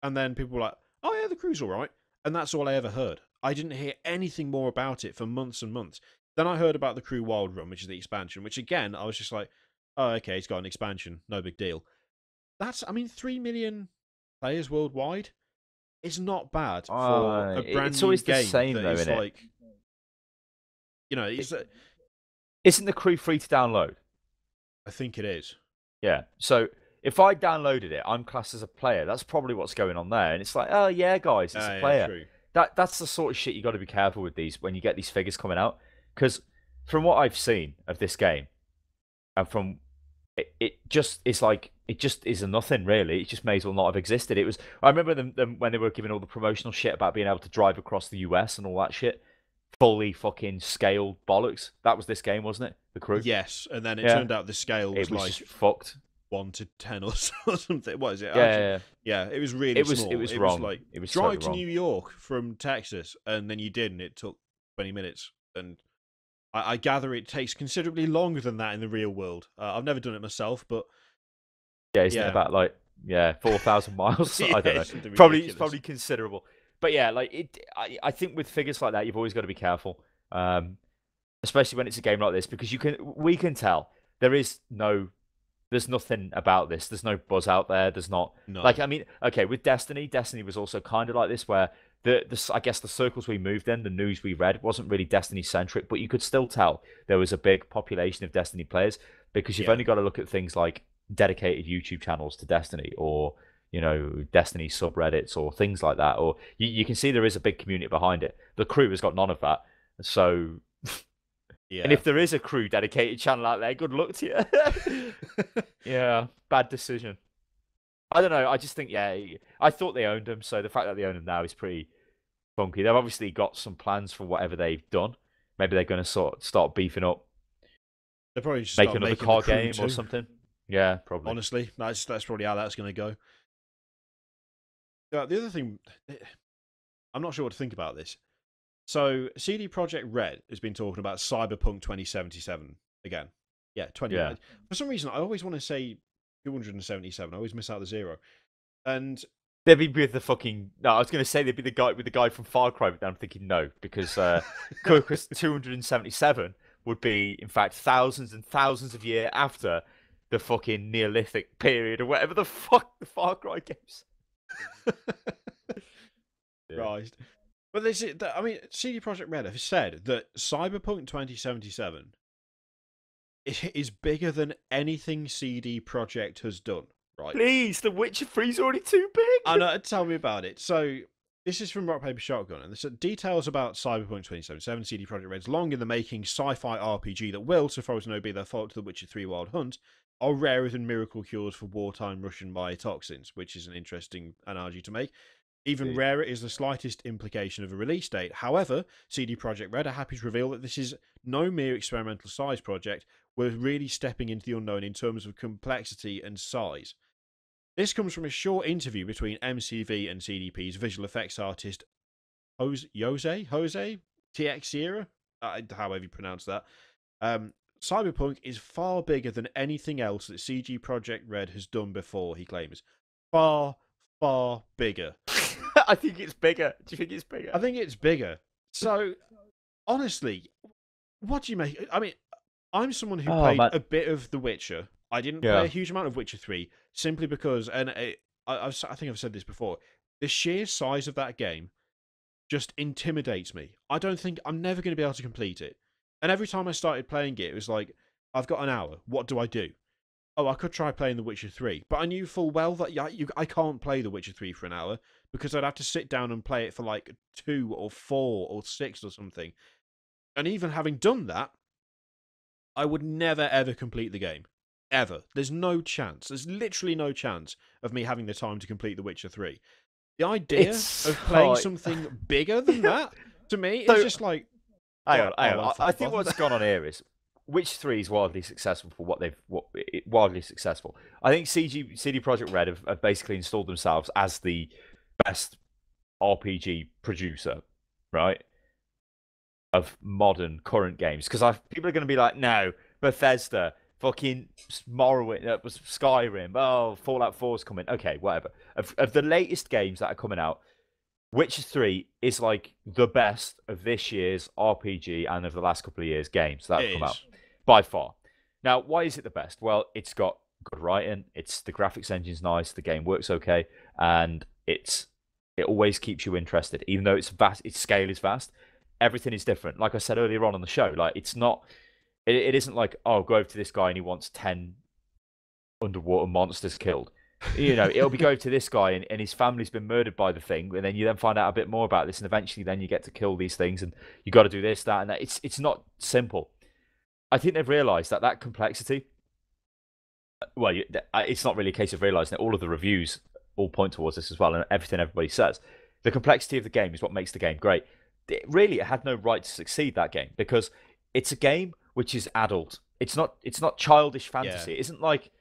and then people were like, oh yeah, the crew's alright. And that's all I ever heard. I didn't hear anything more about it for months and months. Then I heard about the Crew Wild Run, which is the expansion, which again, I was just like, oh, okay, it's got an expansion. No big deal. 3 million players worldwide is not bad for a brand it's new always the game same, that though, is isn't like, you know, Isn't the crew free to download? I think it is. Yeah. So if I downloaded it, I'm classed as a player. That's probably what's going on there. And it's like, oh yeah, guys, it's a player. Yeah, true. That's the sort of shit you got to be careful with these when you get these figures coming out. Because from what I've seen of this game, and from it just is like it just is a nothing really. It just may as well not have existed. It was. I remember them when they were giving all the promotional shit about being able to drive across the US and all that shit. Fully fucking scaled bollocks. That was this game, wasn't it? The crew. Yes, and then it turned out the scale was like just fucked. 1 to 10 or something. What is it? Yeah. It was really small. It was wrong. Was like, it was drive totally to wrong. New York from Texas, and then you did, and it took 20 minutes. And I gather it takes considerably longer than that in the real world. I've never done it myself, but yeah, isn't it about like 4,000 miles? I don't know. It's probably considerable. But yeah, like I think with figures like that, you've always got to be careful, especially when it's a game like this, because we can tell there's nothing about this. There's no buzz out there. There's not like, I mean, okay, with Destiny was also kind of like this, where I guess the circles we moved in, the news we read wasn't really Destiny centric, but you could still tell there was a big population of Destiny players, because you've only got to look at things like dedicated YouTube channels to Destiny, or Destiny subreddits or things like that, or you can see there is a big community behind it. The crew has got none of that, so and if there is a crew dedicated channel out there, good luck to you. Yeah, bad decision. I don't know. I just think, I thought they owned them, so the fact that they own them now is pretty funky. They've obviously got some plans for whatever they've done. Maybe they're going to start beefing up. They'll probably just make another car game or something. Yeah, probably. Honestly, that's probably how that's going to go. The other thing, I'm not sure what to think about this. So, CD Projekt Red has been talking about Cyberpunk 2077 again. Yeah, 20. Yeah. For some reason, I always want to say 277. I always miss out the zero. And they'd be with the fucking. No, I was going to say they'd be the guy from Far Cry, but I'm thinking no, because 277 would be, in fact, thousands and thousands of years after the fucking Neolithic period, or whatever the fuck the Far Cry games. Right. But CD Projekt Red have said that Cyberpunk 2077 is bigger than anything CD Projekt has done, right? Please, The Witcher 3 is already too big. I know, tell me about it. So, this is from Rock Paper Shotgun, and there's details about Cyberpunk 2077, CD Projekt Red's long in the making sci-fi RPG that will, so far as no be their fault to The Witcher 3 Wild Hunt, are rarer than miracle cures for wartime Russian biotoxins, which is an interesting analogy to make. Even rarer is the slightest implication of a release date. However, CD Projekt Red are happy to reveal that this is no mere experimental size project. We're really stepping into the unknown in terms of complexity and size. This comes from a short interview between MCV and CDP's visual effects artist Jose Teixeira, however you pronounce that. Cyberpunk is far bigger than anything else that CG Projekt Red has done before, he claims. Far bigger. I think it's bigger. Do you think it's bigger? I think it's bigger. So, honestly, what do you make? I mean, I'm someone who played a bit of The Witcher. I didn't play a huge amount of Witcher 3, simply because, and I think I've said this before, the sheer size of that game just intimidates me. I'm never going to be able to complete it. And every time I started playing it was like, I've got an hour. What do I do? Oh, I could try playing The Witcher 3. But I knew full well that I can't play The Witcher 3 for an hour, because I'd have to sit down and play it for like 2 or 4 or 6 or something. And even having done that, I would never ever complete the game. Ever. There's no chance. There's literally no chance of me having the time to complete The Witcher 3. The idea of playing something bigger than that, to me, is just like, Hang on. I think what's gone on here is Witcher 3 is wildly successful for wildly successful. I think CD Projekt Red have basically installed themselves as the best RPG producer, right, of modern current games. Because people are going to be like, no, Bethesda, fucking Morrowind, Skyrim, oh, Fallout 4's coming. Okay, whatever. Of the latest games that are coming out, Witcher 3 is like the best of this year's RPG and of the last couple of years games that have come out by far. Now, why is it the best? Well, it's got good writing, the graphics engine's nice, the game works okay, and it always keeps you interested, even though it's vast, its scale is vast. Everything is different. Like I said earlier on the show, like it isn't like, oh, go over to this guy and he wants 10 underwater monsters killed. You know, it'll be go to this guy and his family's been murdered by the thing, and then you then find out a bit more about this, and eventually then you get to kill these things, and you got to do this, that, and that. It's not simple. I think they've realised that complexity. Well, it's not really a case of realising it. All of the reviews all point towards this as well, and everything everybody says. The complexity of the game is what makes the game great. It had no right to succeed, that game, because it's a game which is adult. It's not childish fantasy. Yeah. It isn't like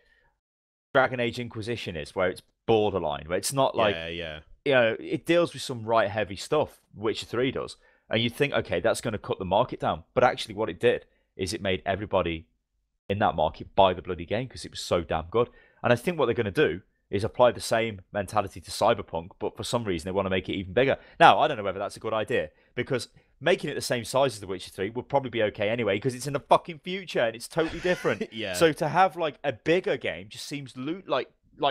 Dragon Age Inquisition is, where it's borderline, where it's not like, you know, it deals with some right heavy stuff, Witcher 3 does, and you think, okay, that's going to cut the market down, but actually what it did is it made everybody in that market buy the bloody game because it was so damn good. And I think what they're going to do is apply the same mentality to Cyberpunk, but for some reason they want to make it even bigger. Now, I don't know whether that's a good idea, because making it the same size as The Witcher 3 would probably be okay anyway, because it's in the fucking future and it's totally different. Yeah. So to have like a bigger game just seems like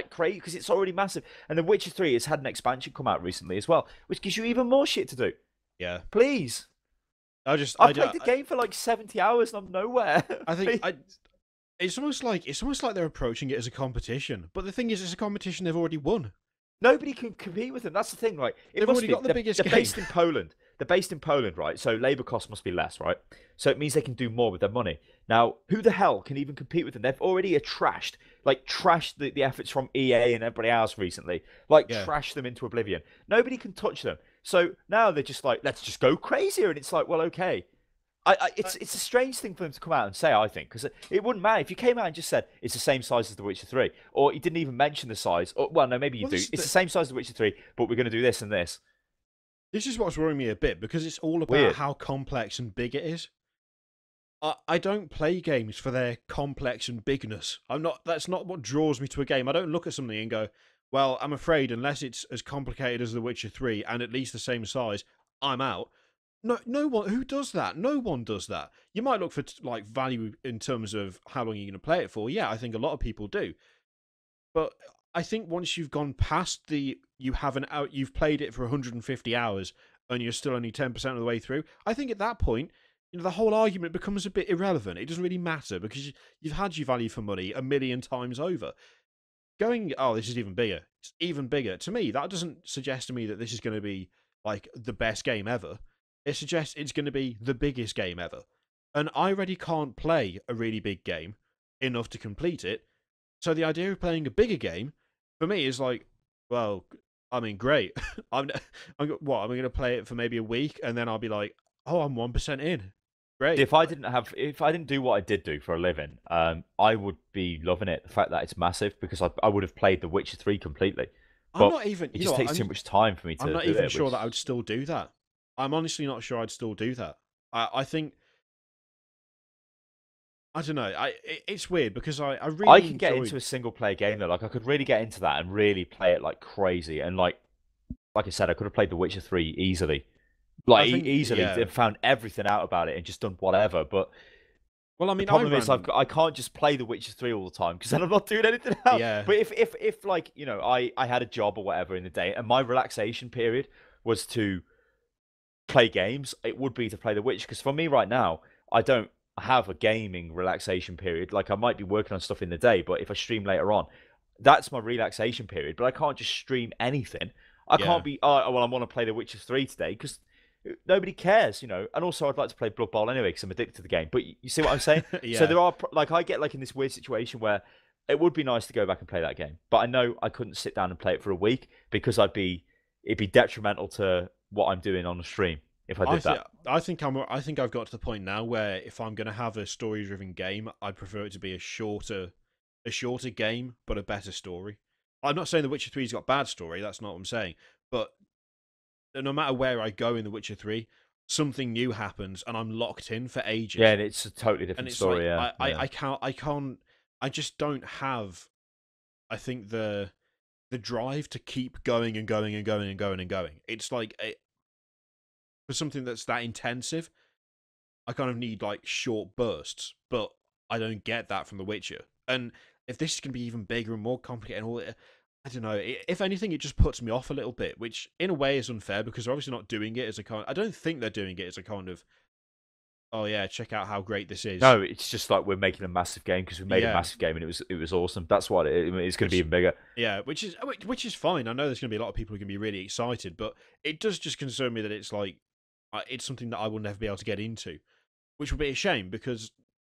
crazy, because it's already massive. And The Witcher 3 has had an expansion come out recently as well, which gives you even more shit to do. Yeah. Please. I played the game for like 70 hours and I'm nowhere. I think it's almost like they're approaching it as a competition. But the thing is, it's a competition they've already won. Nobody can compete with them. That's the thing, right? They've already got the biggest game. They're based in Poland. They're based in Poland, right? So labor costs must be less, right? So it means they can do more with their money. Now, who the hell can even compete with them? They've already trashed the efforts from EA and everybody else recently. Trashed them into oblivion. Nobody can touch them. So now they're just like, let's just go crazier. And it's like, well, okay. It's a strange thing for them to come out and say, I think, because it wouldn't matter if you came out and just said it's the same size as The Witcher 3, or you didn't even mention the size. Or, well, no, maybe you do. It's the same size as The Witcher 3, but we're going to do this and this. This is what's worrying me a bit, because it's all about how complex and big it is. I don't play games for their complex and bigness. That's not what draws me to a game. I don't look at something and go, well, I'm afraid unless it's as complicated as The Witcher 3 and at least the same size, I'm out. No one who does that. No one does that. You might look for like value in terms of how long you're going to play it for. Yeah, I think a lot of people do. But I think once you've gone past you've played it for 150 hours and you're still only 10% of the way through, I think at that point, the whole argument becomes a bit irrelevant. It doesn't really matter, because you've had your value for money a million times over. Going, oh, this is even bigger. It's even bigger. To me, that doesn't suggest to me that this is going to be like the best game ever. It suggests it's going to be the biggest game ever. And I already can't play a really big game enough to complete it. So the idea of playing a bigger game, for me, is like, well, I mean, great. I'm going to play it for maybe a week, and then I'll be like, oh, I'm 1% in. Great. If I didn't do what I did do for a living, I would be loving it. The fact that it's massive, because I would have played The Witcher 3 completely. But I'm not even. It just takes too much time for me to. I'm not even sure that I would still do that. I'm honestly not sure I'd still do that. I think. I don't know. It's weird, because I really. I can get into a single player game though. Like, I could really get into that and really play it like crazy. And like I said, I could have played The Witcher 3 easily. Easily, yeah. Found everything out about it and just done whatever. But well, I mean, the problem is I can't just play The Witcher 3 all the time, because then I'm not doing anything else. Yeah. But if like, you know, I had a job or whatever in the day, and my relaxation period was to play games, it would be to play The Witcher. Because for me right now, I don't have a gaming relaxation period. Like, I might be working on stuff in the day, but if I stream later on, that's my relaxation period. But I can't just stream anything. I can't be, oh, well, I want to play The Witcher 3 today, because nobody cares, you know. And also, I'd like to play Blood Bowl anyway, because I'm addicted to the game. But you see what I'm saying? Yeah. So there are, like, I get like in this weird situation where it would be nice to go back and play that game, but I know I couldn't sit down and play it for a week, because it'd be detrimental to what I'm doing on the stream. if I did that. I think I've got to the point now where if I'm going to have a story-driven game, I'd prefer it to be a shorter game but a better story. I'm not saying The Witcher 3's got bad story. That's not what I'm saying. But no matter where I go in The Witcher 3, something new happens and I'm locked in for ages. Yeah, and it's a totally different and it's story. Like, yeah, I just don't have. I think the drive to keep going and going and going and going and going. It's like for something that's that intensive, I kind of need like short bursts, but I don't get that from The Witcher. And if this is going to be even bigger and more complicated and all that, I don't know. If anything, it just puts me off a little bit, which in a way is unfair because they're obviously not doing it as a kind. I don't think they're doing it as a kind of, oh yeah, check out how great this is. no, it's just like we're making a massive game because we made a massive game and it was awesome. That's what it's going to be even bigger. Yeah, which is fine. I know there's going to be a lot of people who can be really excited, but it does just concern me that it's like it's something that I will never be able to get into, which would be a shame because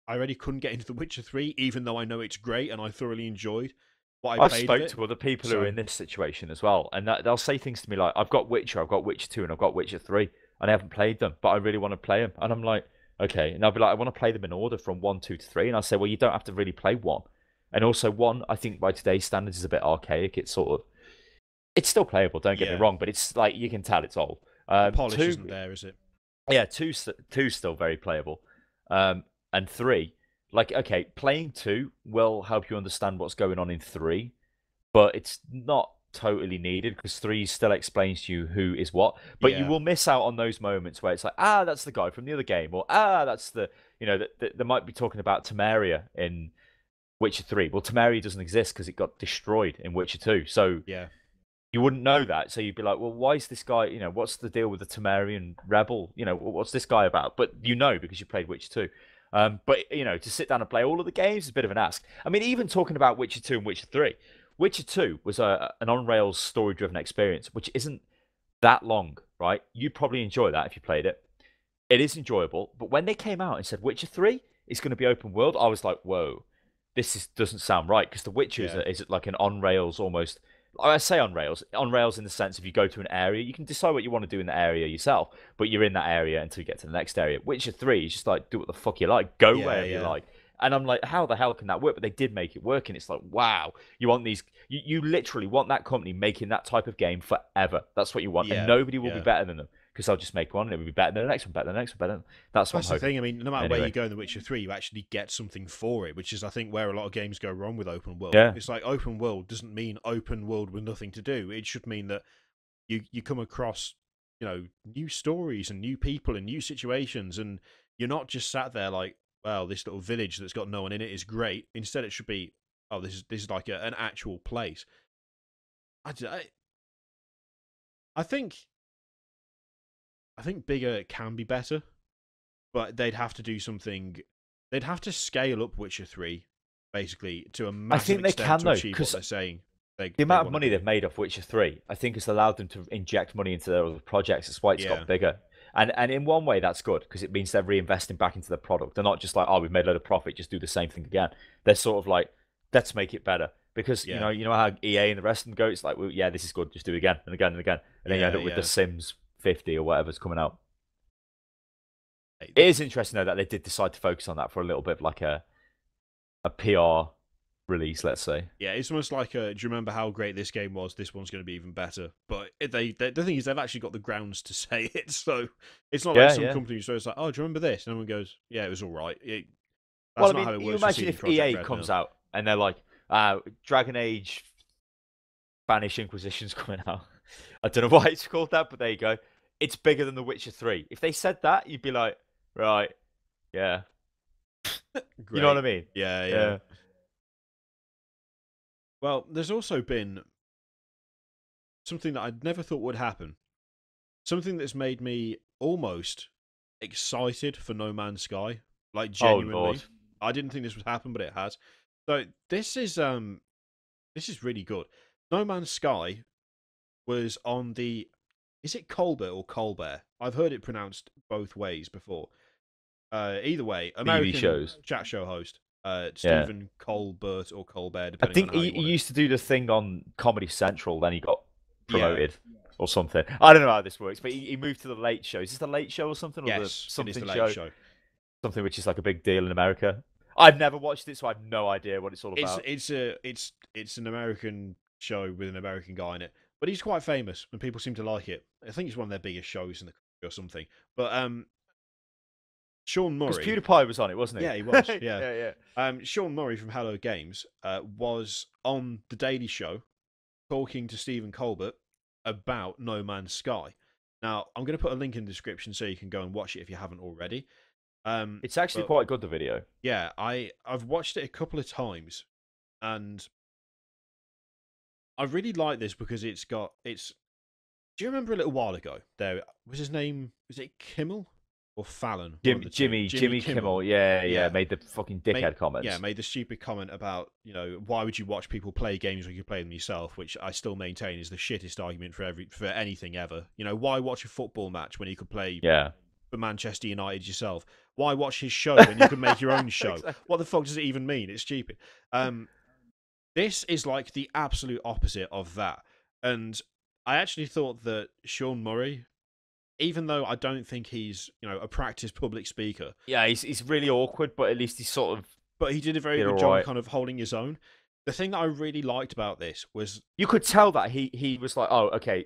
I already couldn't get into The Witcher 3, even though I know it's great and I thoroughly enjoyed what I I've played. spoke to other people who are in this situation as well, and they'll say things to me like, "I've got Witcher, I've got Witcher 2, and I've got Witcher 3, and I haven't played them, but I really want to play them." And I'm like, "Okay," and I'll be like, "I want to play them in order from 1, 2 to 3," and I say, "Well, you don't have to really play 1." And also 1, I think by today's standards is a bit archaic. It's still playable. Don't get me wrong, but it's like you can tell it's old. The polish 2, isn't there, is it? Yeah, 2's still very playable, and 3, like okay, playing 2 will help you understand what's going on in 3, but it's not totally needed because 3 still explains to you who is what. But you will miss out on those moments where it's like, that's the guy from the other game, or that's the that they might be talking about Temeria in Witcher 3. Well, Temeria doesn't exist because it got destroyed in Witcher 2, so you wouldn't know that. So you'd be like, well, why is this guy? What's the deal with the Temerian rebel? What's this guy about? But because you played Witcher 2. But to sit down and play all of the games is a bit of an ask. I mean, even talking about Witcher 2 and Witcher 3. Witcher 2 was an on-rails story-driven experience, which isn't that long, right? You'd probably enjoy that if you played it. It is enjoyable, but when they came out and said Witcher 3 is going to be open world, I was like, whoa, doesn't sound right, because The Witcher is like an on-rails almost. I say on rails in the sense if you go to an area, you can decide what you want to do in the area yourself, but you're in that area until you get to the next area. Witcher 3 is just like, do what the fuck you like, go wherever you like. And I'm like, how the hell can that work? But they did make it work, and it's like, wow, you want these, you literally want that company making that type of game forever. That's what you want, and nobody will be better than them because they'll just make one, and it will be better than the next one, better than the next one, better. That's what I'm hoping. The thing. I mean, no matter where you go in The Witcher 3, you actually get something for it, which is, I think, where a lot of games go wrong with open world. Yeah. It's like open world doesn't mean open world with nothing to do. It should mean that you come across, new stories and new people and new situations, and you're not just sat there like, well, this little village that's got no one in it is great. Instead, it should be, oh, this is like an actual place. I think bigger can be better, but they'd have to do something. They'd have to scale up Witcher 3, basically, to a massive extent to achieve what they're saying. The amount of money they've made off Witcher 3, I think, has allowed them to inject money into their other projects. That's why it's got bigger. And in one way, that's good, because it means they're reinvesting back into the product. They're not just like, oh, we've made a load of profit, just do the same thing again. They're sort of like, let's make it better. Because, you know how EA and the rest of them go? It's like, well, yeah, this is good, just do it again and again and again. And then you end up with The Sims 50 or whatever's coming out. It is interesting, though, that they did decide to focus on that for a little bit of like a PR release, let's say. Yeah, it's almost like, do you remember how great this game was? This one's going to be even better. But the thing is, they've actually got the grounds to say it, so it's not like some companies where it's like, oh, do you remember this? And everyone goes, yeah, it was all right. Well, I mean, you imagine if EA comes out and they're like, Dragon Age Spanish Inquisition's coming out. I don't know why it's called that, but there you go. It's bigger than The Witcher 3. If they said that, you'd be like, right, yeah. You know what I mean? Yeah. Well, there's also been something that I'd never thought would happen. Something that's made me almost excited for No Man's Sky. Like, genuinely. Oh, Lord. I didn't think this would happen, but it has. So, this is really good. No Man's Sky was on the... Is it Colbert or Colbert? I've heard it pronounced both ways before. Either way, American shows. Chat show host. Stephen Colbert or Colbert, I depending think on how he used to do the thing on Comedy Central, then he got promoted. or something. I don't know how this works, but he moved to the Late Show. Is this the Late Show or something, or the Yes, it is something the Late show? Show. Something which is like a big deal in America. I've never watched it, so I have no idea what it's all about. It's an American show with an American guy in it, but he's quite famous and people seem to like it. I think it's one of their biggest shows in the country or something. But Sean Because Murray, PewDiePie was on it, wasn't he? yeah, he was, yeah. Sean Murray from Hello Games was on the Daily Show talking to Stephen Colbert about No Man's Sky. Now, I'm going to put a link in the description so you can go and watch it if you haven't already. It's actually quite good, the video. Yeah, I've watched it a couple of times, and I really like this because it's. Do you remember a little while ago? There was his name. Was it Kimmel or Fallon? Jimmy Kimmel. Yeah, made the fucking dickhead comments. Yeah, made the stupid comment about, why would you watch people play games when you play them yourself? Which I still maintain is the shittest argument for anything ever. Why watch a football match when you could play? For Manchester United yourself. Why watch his show when you can make your own show? Exactly. What the fuck does it even mean? It's stupid. This is like the absolute opposite of that. And I actually thought that Sean Murray, even though I don't think he's, a practiced public speaker. Yeah, he's really awkward, but at least he's sort of... But he did a very good job kind of holding his own. The thing that I really liked about this was... You could tell that he was like, oh, okay.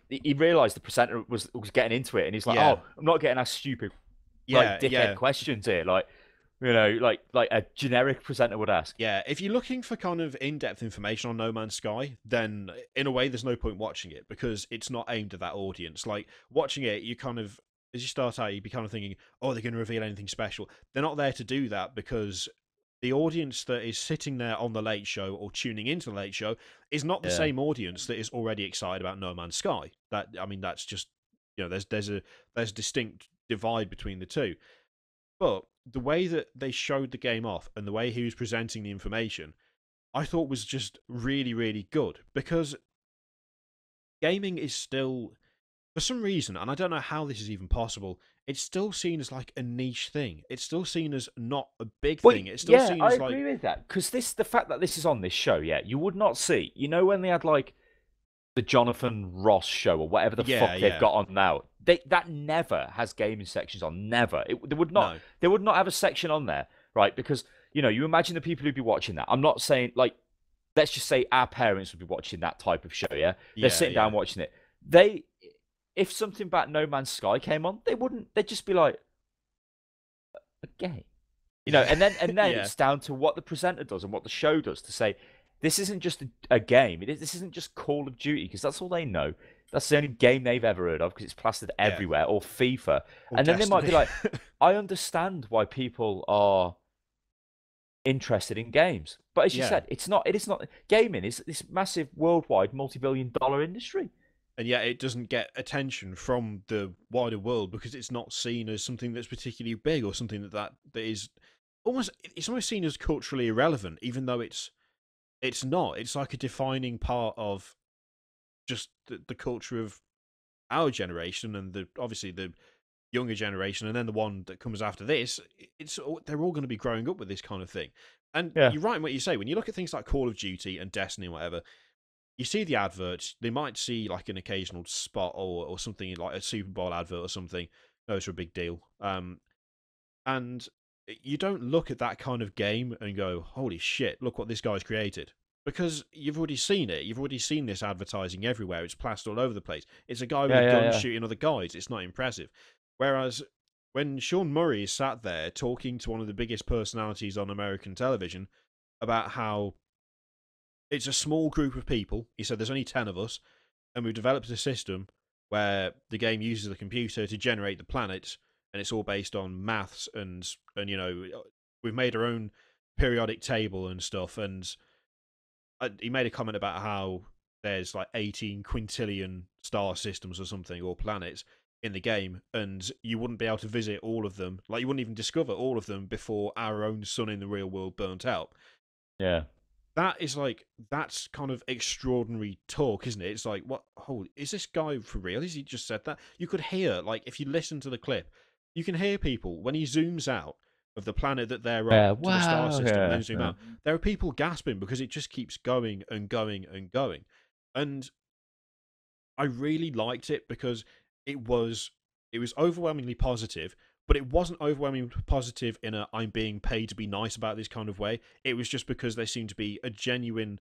He realised the presenter was getting into it, and he's like, oh, I'm not getting asked stupid, dickhead questions here. Like a generic presenter would ask. Yeah, if you're looking for kind of in-depth information on No Man's Sky, then in a way there's no point watching it because it's not aimed at that audience. Like, watching it, you kind of... As you start out, you'd be kind of thinking, oh, they're going to reveal anything special. They're not there to do that because... The audience that is sitting there on the Late Show or tuning into the Late Show is not the same audience that is already excited about No Man's Sky. That's just there's a distinct divide between the two. But the way that they showed the game off and the way he was presenting the information, I thought was just really, really good because gaming is still, for some reason, and I don't know how this is even possible, it's still seen as like a niche thing. It's still seen as not a big thing. It's still seen as like... I agree with that. Because the fact that this is on this show, you would not see. When they had like the Jonathan Ross show or whatever the fuck they've got on now, that never has gaming sections on. Never. They would not have a section on there, right? Because you imagine the people who'd be watching that. I'm not saying like, let's just say our parents would be watching that type of show. They're sitting down watching it. If something about No Man's Sky came on, they'd just be like, a game. And then it's down to what the presenter does and what the show does to say, this isn't just a game. This isn't just Call of Duty, because that's all they know. That's the only game they've ever heard of, because it's plastered everywhere, or FIFA. Or and then Destiny. They might be like, I understand why people are interested in games. But as you said, it is not. Gaming is this massive worldwide multi-billion-dollar industry. And yet it doesn't get attention from the wider world because it's not seen as something that's particularly big or something that is almost seen as culturally irrelevant, even though it's not. It's like a defining part of just the culture of our generation and obviously the younger generation, and then the one that comes after this. They're all going to be growing up with this kind of thing. And you're right in what you say. When you look at things like Call of Duty and Destiny and whatever, you see the adverts, they might see like an occasional spot or something like a Super Bowl advert or something. Those are a big deal. And you don't look at that kind of game and go, holy shit, look what this guy's created. Because you've already seen it. You've already seen this advertising everywhere. It's plastered all over the place. It's a guy with a gun shooting other guys. It's not impressive. Whereas when Sean Murray is sat there talking to one of the biggest personalities on American television about how it's a small group of people. He said there's only 10 of us, and we've developed a system where the game uses the computer to generate the planets, and it's all based on maths and we've made our own periodic table and stuff. And he made a comment about how there's like 18 quintillion star systems or something, or planets in the game, and you wouldn't be able to visit all of them. Like, you wouldn't even discover all of them before our own sun in the real world burnt out. Yeah. That's kind of extraordinary talk, isn't it? It's like, what? Oh, is this guy for real? Has he just said that? You could hear, like, if you listen to the clip, you can hear people when he zooms out of the planet that they're on to the star system and then zoom out. There are people gasping because it just keeps going and going and going. And I really liked it because it was overwhelmingly positive, but it wasn't overwhelmingly positive in a I'm being paid to be nice about this kind of way. It was just because there seemed to be a genuine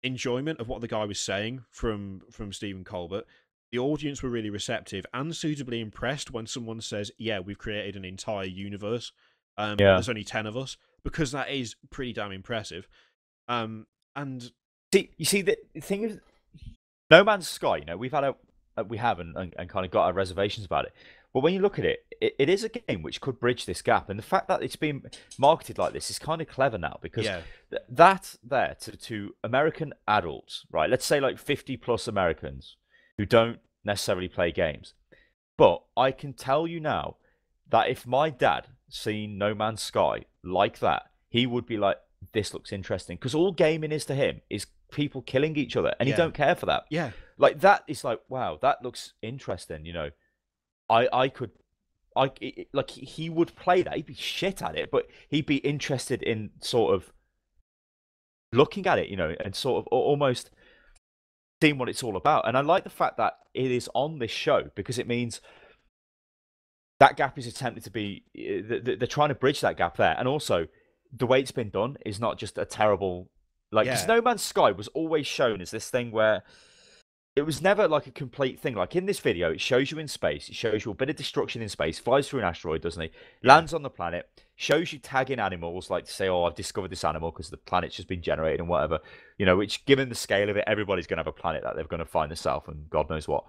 enjoyment of what the guy was saying from Stephen Colbert. The audience were really receptive and suitably impressed when someone says, "Yeah, we've created an entire universe, but Yeah. there's only 10 of us," because that is pretty damn impressive. And You see, the thing is, No Man's Sky. You know, we have and kind of got our reservations about it. But when you look at it, it is a game which could bridge this gap, and the fact that it's been marketed like this is kind of clever now because yeah, that there to American adults, right? Let's say like 50+ Americans who don't necessarily play games. But I can tell you now that if my dad seen No Man's Sky like that, he would be like, "This looks interesting," because all gaming is to him is people killing each other, and he yeah, don't care for that. yeah. Like that is like, wow, that looks interesting. You know, I could. Like he would play that. He'd be shit at it, but he'd be interested in sort of looking at it, you know, and sort of almost seeing what it's all about. And I like the fact that it is on this show because it means that gap is attempted to be. They're trying to bridge that gap there, and also the way it's been done is not just a terrible. Like, because Yeah. No Man's Sky was always shown as this thing where it was never like a complete thing. Like in this video, it shows you in space, it shows you a bit of destruction in space, flies through an asteroid, doesn't he? Yeah. Lands on the planet, shows you tagging animals, like to say, "Oh, I've discovered this animal because the planet's just been generated," and whatever. You know, which given the scale of it, everybody's going to have a planet that they're going to find themselves and God knows what.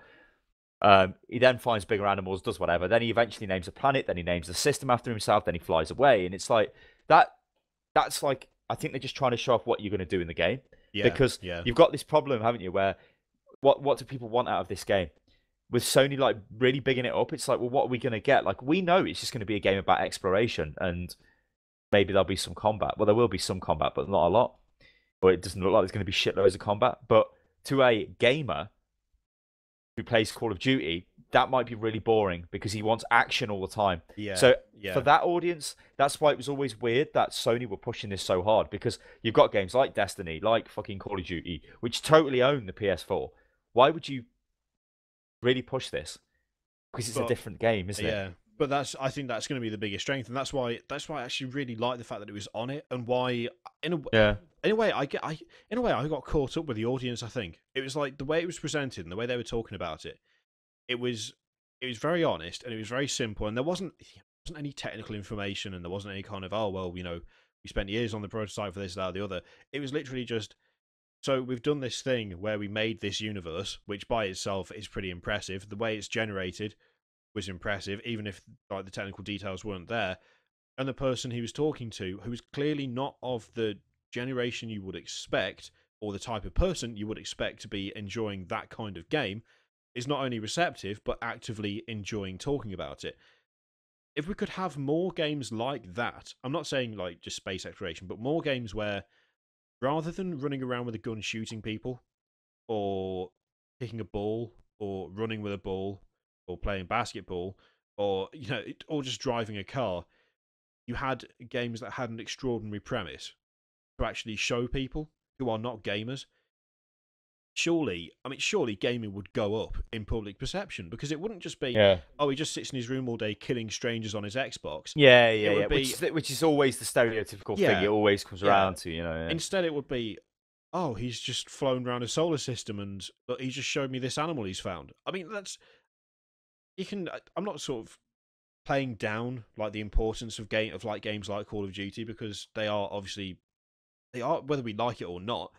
He then finds bigger animals, does whatever. Then he eventually names a planet, then he names the system after himself, then he flies away. And it's like, that's like, I think they're just trying to show off what you're going to do in the game. Yeah. Because Yeah. you've got this problem, haven't you, where what do people want out of this game? With Sony like really bigging it up, it's like, well, what are we going to get? Like, we know it's just going to be a game about exploration and maybe there'll be some combat. Well, there will be some combat, but not a lot. Or it doesn't look like there's going to be shitloads of combat. But to a gamer who plays Call of Duty, that might be really boring because he wants action all the time. Yeah. So Yeah. for that audience, that's why it was always weird that Sony were pushing this so hard because you've got games like Destiny, like fucking Call of Duty, which totally own the PS4. Why would you really push this? Because it's a different game, isn't it? Yeah. But I think that's going to be the biggest strength, and that's why I actually really like the fact that it was on it, and why in a way I got caught up with the audience. I think it was like the way it was presented and the way they were talking about it. It was very honest and it was very simple, and there wasn't any technical information, and there wasn't any kind of, "Oh well, you know, we spent years on the prototype for this, that, or the other." It was literally just, "So we've done this thing where we made this universe, which by itself is pretty impressive. The way it's generated was impressive, even if like the technical details weren't there." And the person he was talking to, who was clearly not of the generation you would expect, or the type of person you would expect to be enjoying that kind of game, is not only receptive but actively enjoying talking about it. If we could have more games like that, I'm not saying like just space exploration, but more games where rather than running around with a gun shooting people, or kicking a ball, or running with a ball, or playing basketball, or or just driving a car, you had games that had an extraordinary premise to actually show people who are not gamers. Surely gaming would go up in public perception, because it wouldn't just be, Yeah. "Oh, he just sits in his room all day killing strangers on his Xbox." Yeah, It yeah, would yeah. be, Which is always the stereotypical thing. It always comes around to, you know. Yeah. Instead, it would be, "Oh, he's just flown around a solar system and he just showed me this animal he's found." I mean, I'm not sort of playing down like the importance of games like Call of Duty, because they are obviously, whether we like it or not,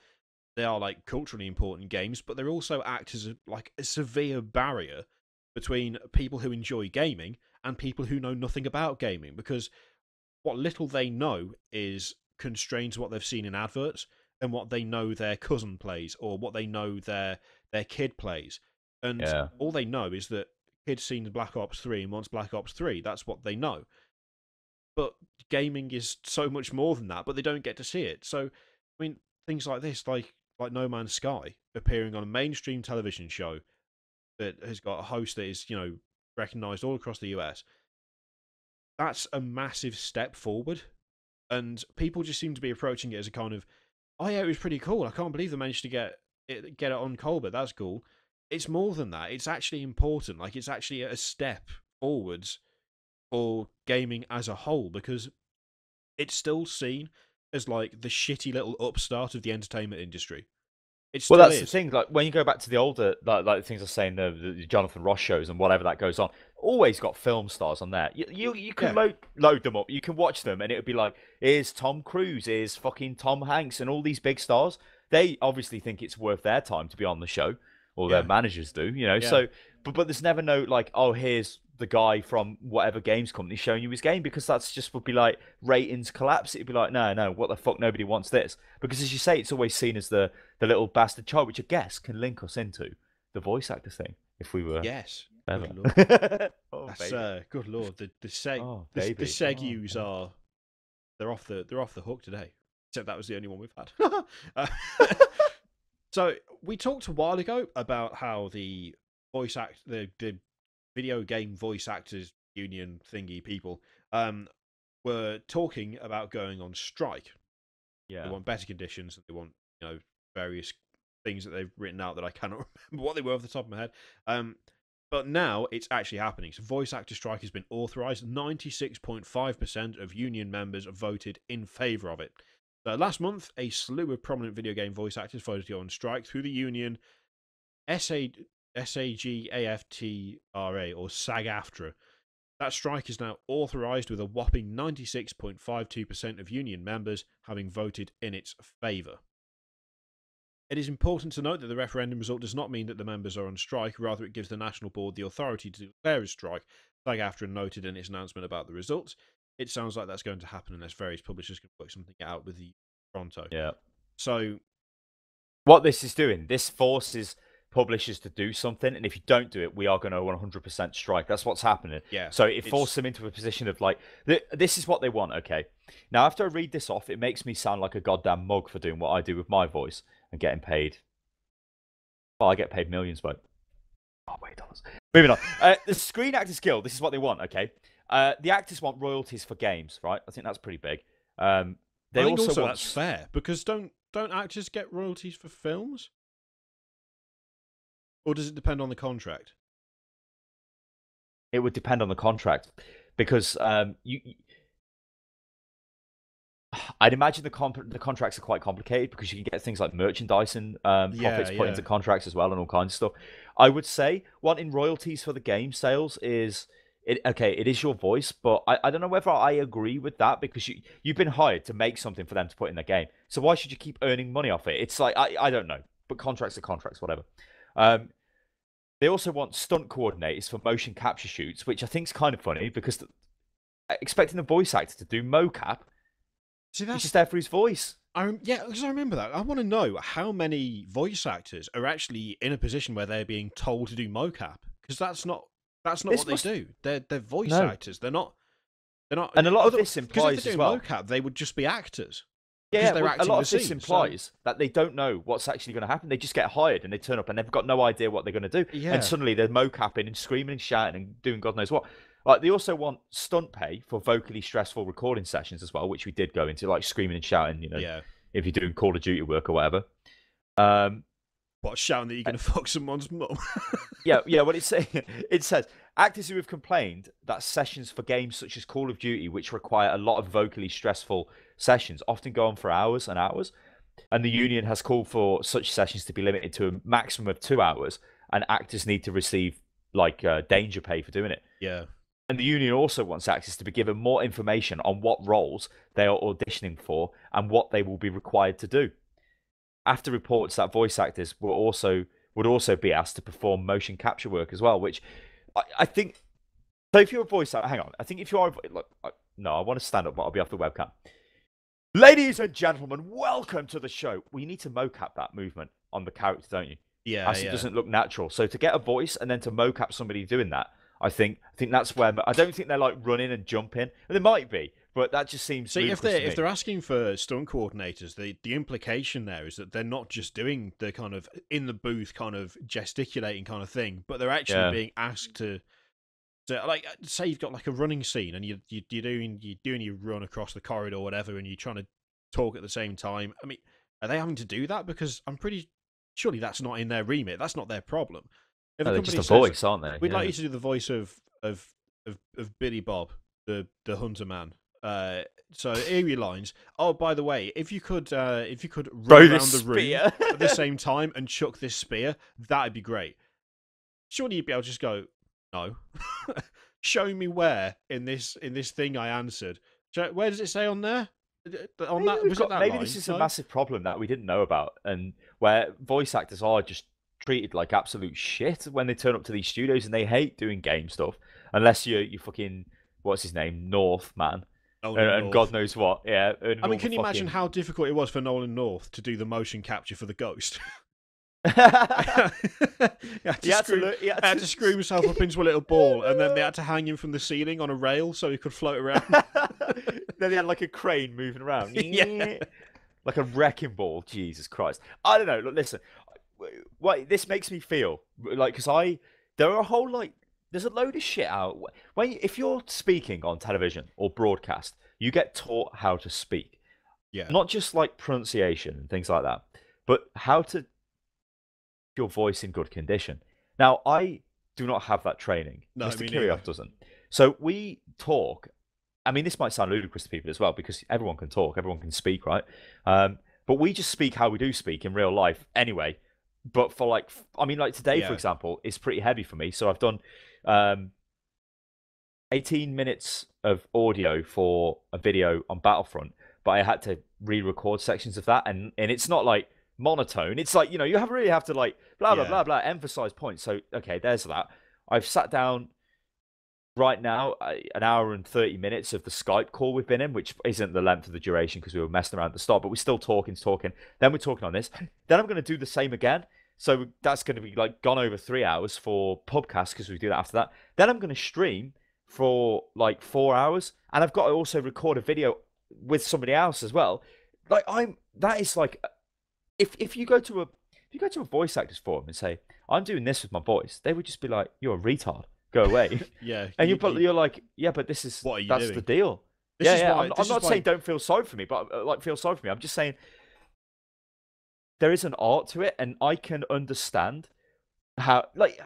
they are like culturally important games, but they also act as a severe barrier between people who enjoy gaming and people who know nothing about gaming, because what little they know is constrained to what they've seen in adverts and what they know their cousin plays, or what they know their kid plays. And Yeah. all they know is that kid's seen Black Ops 3 and wants Black Ops 3. That's what they know. But gaming is so much more than that, but they don't get to see it. So, I mean, things like this, like No Man's Sky, appearing on a mainstream television show that has got a host that is, recognized all across the US, that's a massive step forward. And people just seem to be approaching it as a kind of, "Oh yeah, it was pretty cool. I can't believe they managed to get it on Colbert. That's cool." it's more than that. It's actually important. Like, it's actually a step forwards for gaming as a whole, because it's still seen as like the shitty little upstart of the entertainment industry. It Well, still that's the is. thing. Like when you go back to the older, like the things I was saying, the Jonathan Ross shows and whatever that goes on, always got film stars on there. You can Yeah. load them up, you can watch them, and it would be like, here's Tom Cruise, here's fucking Tom Hanks, and all these big stars. They obviously think it's worth their time to be on the show, or their Yeah. managers do, you know. Yeah. So, but there's never no like, oh, here's the guy from whatever games company showing you his game, because that's just would be like ratings collapse. It'd be like, no, what the fuck, nobody wants this, because as you say, it's always seen as the little bastard child, which I guess can link us into the voice actor thing if we were Yes. ever. Good lord. Oh, That's baby. good lord. Oh, The baby. segus Oh, are they're off the hook today. Except that was the only one we've had. Uh, so we talked a while ago about how the the video game voice actors union thingy people were talking about going on strike. They yeah. want better conditions, and they want, various things that they've written out that I cannot remember what they were off the top of my head. But now it's actually happening. So voice actor strike has been authorised. 96.5% of union members voted in favour of it. So last month, a slew of prominent video game voice actors voted to go on strike through the union SAGAFTRA, or SAG-AFTRA. That strike is now authorised, with a whopping 96.52% of union members having voted in its favour. It is important to note that the referendum result does not mean that the members are on strike. Rather, it gives the National Board the authority to declare a strike, SAG-AFTRA noted in its announcement about the results. It sounds like that's going to happen unless various publishers can work something out with the Toronto. Yeah. So What this is doing, this forces publishers to do something, and if you don't do it, we are going to 100% strike. That's what's happening. yeah, So it forces them into a position of like, this is what they want. Okay. Now, after I read this off, it makes me sound like a goddamn mug for doing what I do with my voice and getting paid. Well, I get paid millions, but oh wait, dollars. Moving on. The Screen Actors Guild. This is what they want. Okay. The actors want royalties for games, right? I think that's pretty big. They I think also want... that's fair, because don't actors get royalties for films? Or does it depend on the contract? It would depend on the contract, because I'd imagine the contracts are quite complicated, because you can get things like merchandise and profits put into contracts as well, and all kinds of stuff. I would say wanting royalties for the game sales is it is your voice, but I don't know whether I agree with that, because you've been hired to make something for them to put in their game. So why should you keep earning money off it? It's like I don't know, but contracts are contracts, whatever. They also want stunt coordinators for motion capture shoots, which I think is kind of funny, because expecting the voice actor to do mocap, See, he's just there for his voice. Yeah, because I remember that. I want to know how many voice actors are actually in a position where they're being told to do mocap, because that's not what they do. They're voice actors. They're not. And a lot of this implies because if they're doing mocap, they would just be actors. Yeah, they're acting a lot the of this scene, implies that they don't know what's actually going to happen. They just get hired and they turn up and they've got no idea what they're going to do. Yeah. And suddenly they're mocapping and screaming and shouting and doing God knows what. Like, they also want stunt pay for vocally stressful recording sessions as well, which we did go into, like screaming and shouting, if you're doing Call of Duty work or whatever. What, shouting that you're going to fuck someone's mum? Yeah. What it says, actors who have complained that sessions for games such as Call of Duty, which require a lot of vocally stressful sessions, often go on for hours and hours. And the union has called for such sessions to be limited to a maximum of 2 hours, and actors need to receive danger pay for doing it. Yeah. And the union also wants actors to be given more information on what roles they are auditioning for and what they will be required to do. After reports that voice actors would also be asked to perform motion capture work as well, which I think. So if you're a voice actor, hang on. I think if you are, no, I want to stand up, but I'll be off the webcam. Ladies and gentlemen, welcome to the show. Well, you need to mocap that movement on the character, don't you? Yeah. As it doesn't look natural. So to get a voice and then to mocap somebody doing that, I think that's where I don't think they're like running and jumping. They might be, but that just seems. See, if they're asking for stunt coordinators, the implication there is that they're not just doing the kind of in the booth kind of gesticulating kind of thing, but they're actually being asked to like, say you've got like a running scene and you're doing your run across the corridor or whatever, and you're trying to talk at the same time. I mean, are they having to do that? Because I'm pretty surely that's not in their remit. That's not their problem. If No, a they're company just a says, voice, aren't they? we'd like Yeah. you to do the voice of Billy Bob, the hunter man. So eerie lines. Oh, by the way, if you could run around the room at the same time and chuck this spear, that'd be great. Surely you'd be able to just go, no. Show me where in this thing I answered. Where does it say on there? On that, was it that maybe line? this is No? a massive problem that we didn't know about, and where voice actors are just treated like absolute shit when they turn up to these studios, and they hate doing game stuff unless you fucking what's his name, North man, and God North. knows what. Yeah. I mean, can you imagine how difficult it was for Nolan North to do the motion capture for the ghost? he had to screw himself up into a little ball, and then they had to hang him from the ceiling on a rail so he could float around. Then they had like a crane moving around. Yeah. Like a wrecking ball. Jesus Christ. I don't know. Look, listen. What this makes me feel like, because there are a whole there's a load of shit out. If you're speaking on television or broadcast, you get taught how to speak. Yeah. Not just like pronunciation and things like that, but how to your voice in good condition. Now, I do not have that training. No, Mr. Kirioth doesn't. So we talk. I mean, this might sound ludicrous to people as well, because everyone can talk, everyone can speak, right? But we just speak how we do speak in real life anyway. But for like today, for example, is pretty heavy for me. So I've done 18 minutes of audio for a video on Battlefront, but I had to re-record sections of that, and it's not like monotone. It's like, you really have to like blah blah blah blah emphasize points. So okay, there's that. I've sat down right now an hour and 30 minutes of the Skype call we've been in, which isn't the length of the duration because we were messing around at the start, but we're still talking. Then we're talking on this. Then I'm going to do the same again. So that's going to be like gone over 3 hours for Pubcast because we do that after that. Then I'm going to stream for like 4 hours, and I've got to also record a video with somebody else as well. Like that is like, if you go to a voice actors forum and say I'm doing this with my voice, they would just be like, you're a retard. Go away. Yeah. And you're like, yeah, but this is that's the deal. I'm not saying don't feel sorry for me, but like feel sorry for me. I'm just saying there is an art to it, and I can understand how. Like,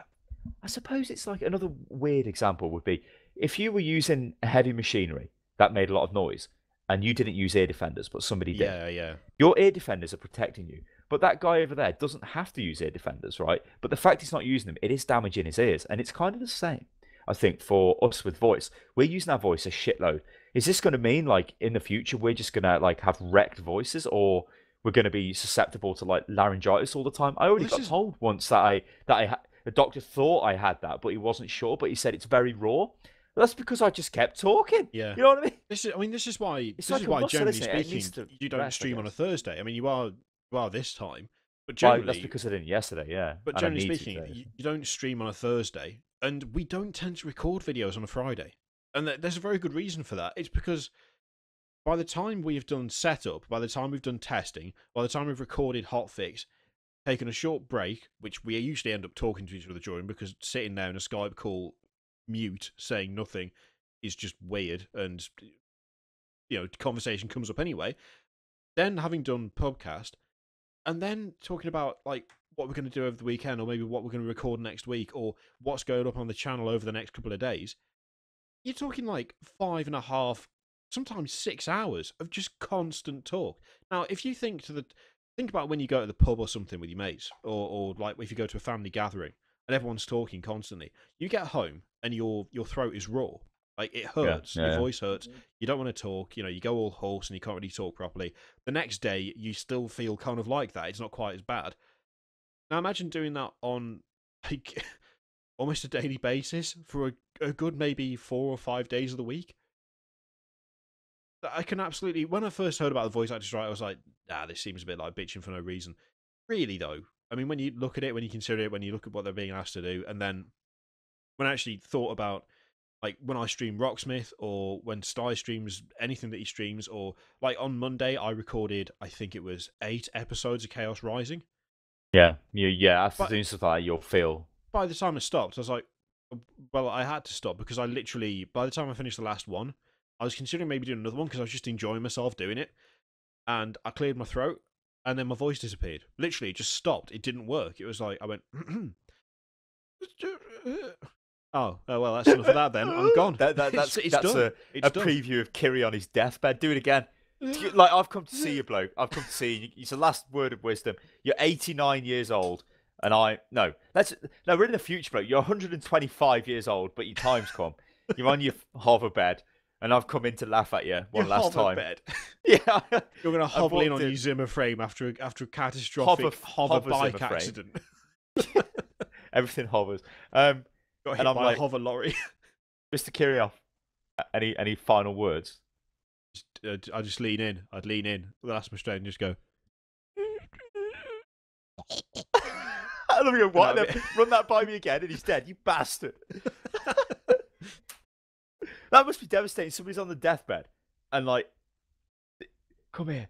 I suppose it's like another weird example would be if you were using heavy machinery that made a lot of noise, and you didn't use ear defenders, but somebody did. Yeah. Your ear defenders are protecting you. But that guy over there doesn't have to use ear defenders, right? But the fact he's not using them, it is damaging his ears. And it's kind of the same, I think, for us with voice. We're using our voice a shitload. Is this going to mean, like, in the future, we're just going to, like, have wrecked voices? Or we're going to be susceptible to, like, laryngitis all the time? I already got told once that the doctor thought I had that, but he wasn't sure. But he said it's very raw. That's because I just kept talking. Yeah. You know what I mean? This is why generally speaking, you don't stream on a Thursday. I mean, you are this time, but generally that's because I didn't yesterday. Yeah. But generally speaking, you don't stream on a Thursday, and we don't tend to record videos on a Friday, and there's a very good reason for that. It's because by the time we've done setup, by the time we've done testing, by the time we've recorded hotfix, taken a short break, which we usually end up talking to each other during, because sitting there in a Skype call, mute, saying nothing, is just weird, and conversation comes up anyway. Then having done podcast, and then talking about like what we're going to do over the weekend, or maybe what we're going to record next week, or what's going up on the channel over the next couple of days, you're talking like 5.5, sometimes 6 hours of just constant talk. Now, if you think about when you go to the pub or something with your mates, or like if you go to a family gathering and everyone's talking constantly, you get home and your throat is raw. Like, it hurts. Your voice hurts. You don't want to talk. You go all hoarse and you can't really talk properly. The next day, you still feel kind of like that. It's not quite as bad. Now, imagine doing that on like almost a daily basis for a good maybe 4 or 5 days of the week. I can absolutely. When I first heard about the voice actor strike, I was like, this seems a bit like bitching for no reason. Really, though, I mean, when you look at it, when you consider it, when you look at what they're being asked to do, and then when I actually thought about, like, when I stream Rocksmith, or when Sty streams anything that he streams, or like on Monday I recorded, I think it was 8 episodes of Chaos Rising. Yeah. After doing stuff like that, you'll feel. By the time I stopped, I was like, well, I had to stop, because I literally, by the time I finished the last one, I was considering maybe doing another one because I was just enjoying myself doing it, and I cleared my throat, and then my voice disappeared. Literally, it just stopped. It didn't work. It was like I went. Oh, well, that's enough of that then. I'm gone. That's done. a preview of Kiri on his deathbed. Do it again. Like, I've come to see you, bloke. I've come to see you. It's the last word of wisdom. You're 89 years old, and no, we're in the future, bloke. You're 125 years old, but your time's come. You're on your hover bed, and I've come in to laugh at you one last time. Bed. Yeah, you're gonna hover in on your Zimmer frame after a catastrophic hover bike accident. Everything hovers. Got hit by a hover lorry. Mr. Kirioth, any final words? I just lean in. I'd lean in. That's my strength. And just go. I love you. What? Run that by me again, and he's dead. You bastard. That must be devastating. Somebody's on the deathbed, and like, come here.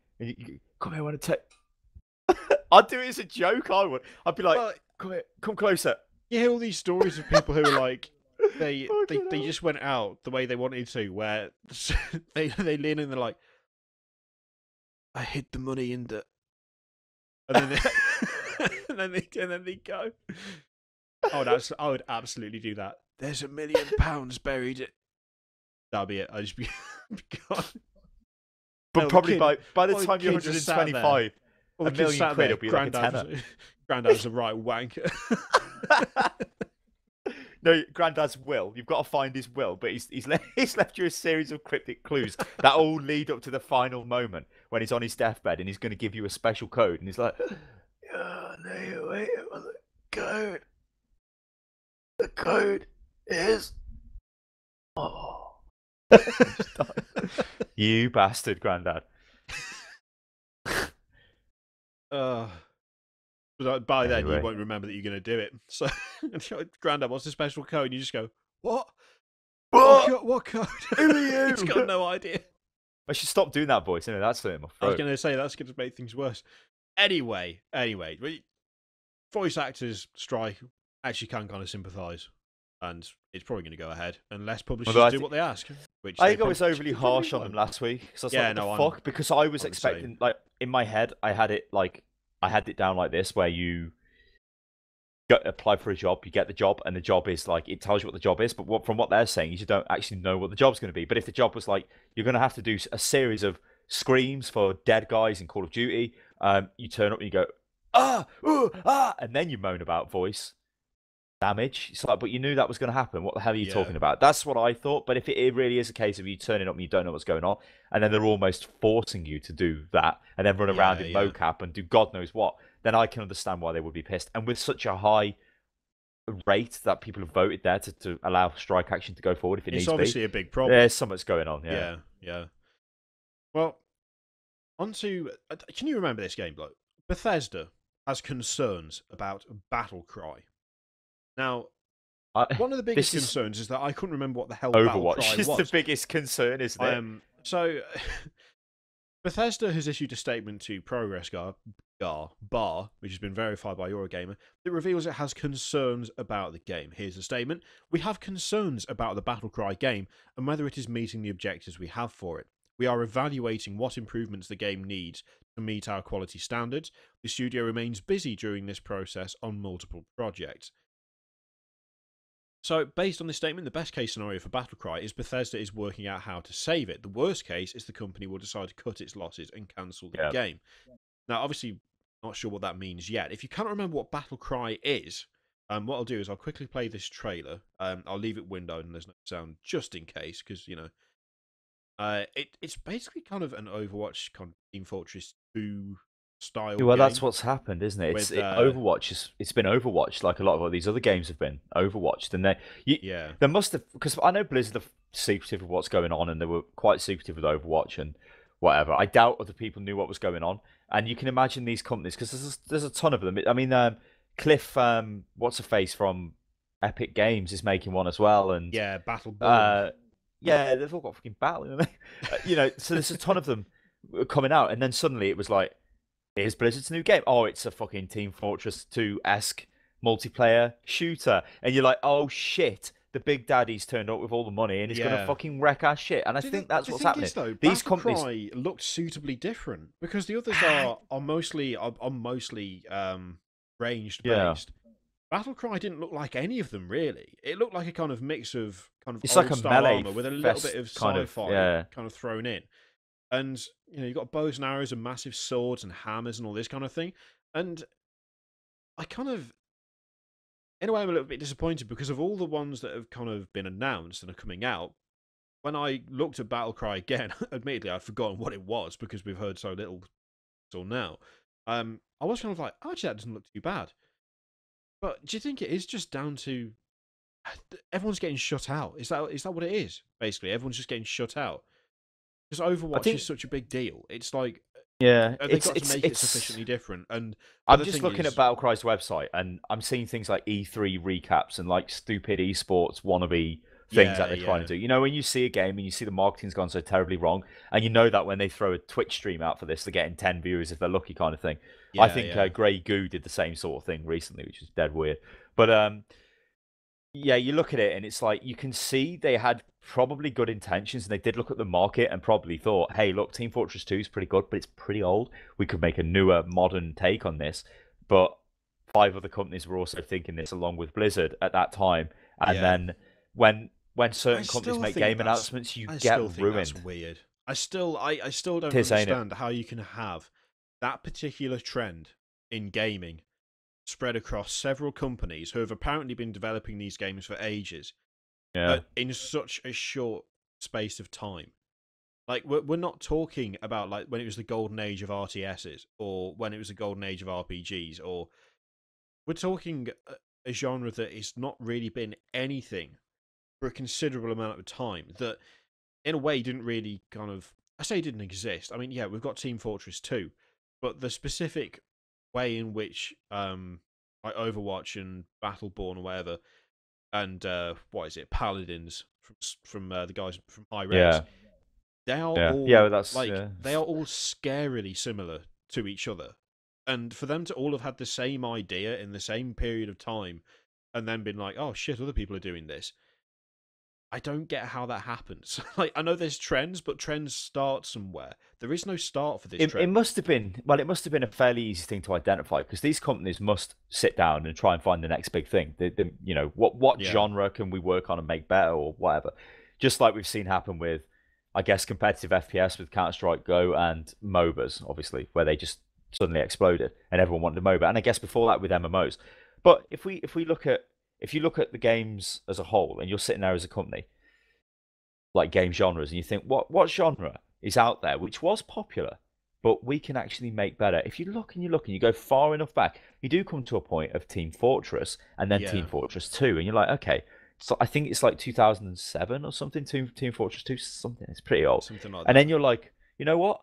Come here. I want to take. I'd do it as a joke. I would. I'd be like, come here. Come closer. You hear all these stories of people who are like. They just went out the way they wanted to, where they lean in and they're like, I hid the money in the, and then they go. I would absolutely do that. There's £1 million buried. That'll be it. I'd just be gone. But probably by the time you're 125, £1 million quid will be like a tenner. Granddad's a right wanker. No, Granddad's will. You've got to find his will, but he's left you a series of cryptic clues that all lead up to the final moment when he's on his deathbed and he's going to give you a special code, and he's like, "Oh, no, wait for the code. The code is you bastard, Granddad." But by then, you won't remember that you're going to do it. So, Grandad, what's the special code? And you just go, what? What code? Who are you? He's got no idea. I should stop doing that voice. That's hurting my throat. I was going to say, that's going to make things worse. Anyway, voice actors strike actually can kind of sympathise. And it's probably going to go ahead unless publishers do what they ask. Which I think I was overly harsh on them last week. Cause I was like, what the fuck? Because I was expecting, like, in my head, I had it down like this, where you apply for a job, you get the job, and the job is like, it tells you what the job is, but from what they're saying is you don't actually know what the job's going to be. But if the job was like, you're going to have to do a series of screams for dead guys in Call of Duty, you turn up and you go, and then you moan about voice damage. It's like, but you knew that was going to happen. What the hell are you talking about? That's what I thought. But if it really is a case of you turning up and you don't know what's going on, and then they're almost forcing you to do that, and then run around in mocap and do God knows what, then I can understand why they would be pissed. And with such a high rate that people have voted there to allow strike action to go forward, if it needs to be, it's obviously a big problem. There's something's going on. Yeah. Well, onto. Can you remember this game, bloke? Bethesda has concerns about Battlecry. Now, one of the biggest concerns is that I couldn't remember what the hell Overwatch Battlecry is was. the biggest concern, isn't it? So, Bethesda has issued a statement to Progress Bar, which has been verified by Eurogamer, that reveals it has concerns about the game. Here's the statement. We have concerns about the Battlecry game and whether it is meeting the objectives we have for it. We are evaluating what improvements the game needs to meet our quality standards. The studio remains busy during this process on multiple projects. So, based on this statement, the best case scenario for Battlecry is Bethesda is working out how to save it. The worst case is the company will decide to cut its losses and cancel the game. Now, obviously, not sure what that means yet. If you can't remember what Battlecry is, what I'll do is I'll quickly play this trailer. I'll leave it windowed and there's no sound just in case, because, you know, it's basically kind of an Overwatch kind of Team Fortress 2 style well, game. that's what's happened, isn't it? Overwatch it's been Overwatch, like a lot of these other games have been Overwatched, and they must have, because I know Blizzard are secretive of what's going on, and they were quite secretive with Overwatch and whatever. I doubt other people knew what was going on, and you can imagine these companies, because there's a ton of them. I mean, Cliff, what's her face from Epic Games is making one as well, and Battle. Yeah, they've all got fucking battle, haven't they? You know, so there's a ton of them coming out, and then suddenly it was like, here's Blizzard's new game. Oh, it's a fucking Team Fortress 2-esque multiplayer shooter. And you're like, oh shit, the big daddy's turned up with all the money and is going to Yeah. fucking wreck our shit. And I think that's The what's thing happening. is, though, These companies, Battlecry looked suitably different because the others are mostly ranged yeah, based. Battlecry didn't look like any of them really. It looked like a kind of mix of kind of it's like old a style melee armor with a little bit fest of kind of. sci-fi Yeah, kind of thrown in. And you've got bows and arrows and massive swords and hammers and all this kind of thing. And I kind of, in a way, I'm a little bit disappointed because of all the ones that have kind of been announced and are coming out. When I looked at Battlecry again, admittedly I'd forgotten what it was because we've heard so little till now. I was kind of like, oh, actually, that doesn't look too bad. But do you think it is just down to everyone's getting shut out? Is that what it is? Basically, everyone's just getting shut out because I Overwatch think is such a big deal. It's like, yeah, have they got to make it sufficiently different? But I'm the just thing looking at is, Battlecry's website and I'm seeing things like E3 recaps and like stupid esports wannabe things that yeah, they're trying to yeah, do. You know, when you see a game and you see the marketing's gone so terribly wrong, and you know that when they throw a Twitch stream out for this, they're getting 10 viewers if they're lucky, kind of thing. I yeah, think yeah, Grey Goo did the same sort of thing recently, which is dead weird. But yeah, you look at it and it's like you can see they had probably good intentions and they did look at the market and probably thought, hey, look, Team Fortress 2 is pretty good, but it's pretty old. We could make a newer, modern take on this. But 5 other companies were also thinking this along with Blizzard at that time. And yeah. then when certain companies make game announcements, you I get still think that's ruined. weird. I still don't Tis, ain't it? understand how you can have that particular trend in gaming spread across several companies who have apparently been developing these games for ages, Yeah. but in such a short space of time. Like we're not talking about like when it was the golden age of RTSs or when it was the golden age of RPGs, or we're talking a genre that has not really been anything for a considerable amount of time, that in a way didn't really kind of, I say didn't exist. I mean, yeah, we've got Team Fortress 2, but the specific way in which like Overwatch and Battleborn or whatever, and what is it, Paladins from the guys from High Res, Yeah. they are Yeah. Yeah, all well, that's like yeah. they are all scarily similar to each other, and for them to all have had the same idea in the same period of time, and then been like, oh shit, other people are doing this. I don't get how that happens. Like, I know there's trends, but trends start somewhere. There is no start for this It trend. must have been well. It must have been a fairly easy thing to identify because these companies must sit down and try and find the next big thing. You know, what Yeah, genre can we work on and make better or whatever. Just like we've seen happen with, I guess, competitive FPS with Counter Strike Go and MOBAs, obviously, where they just suddenly exploded and everyone wanted a MOBA. And I guess before that with MMOs. But if you look at the games as a whole, and you're sitting there as a company, like game genres, and you think, what genre is out there which was popular, but we can actually make better? If you look and you look and you go far enough back, you do come to a point of Team Fortress and then Team yeah, Fortress 2, and you're like, okay, so I think it's like 2007 or something, Team Fortress 2, something. It's pretty old. something like And that. then you're like, you know what?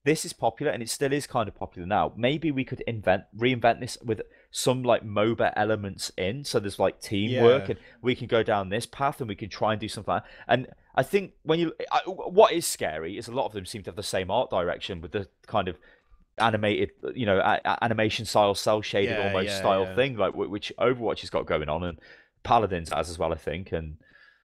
This is popular and it still is kind of popular now. Maybe we could reinvent this with some like MOBA elements in. So there's like teamwork Yeah, and we can go down this path and we can try and do something. And I think what is scary is a lot of them seem to have the same art direction with the kind of animated, animation style, cell shaded yeah, almost yeah, style yeah. thing, like which Overwatch has got going on and Paladins has as well, I think, and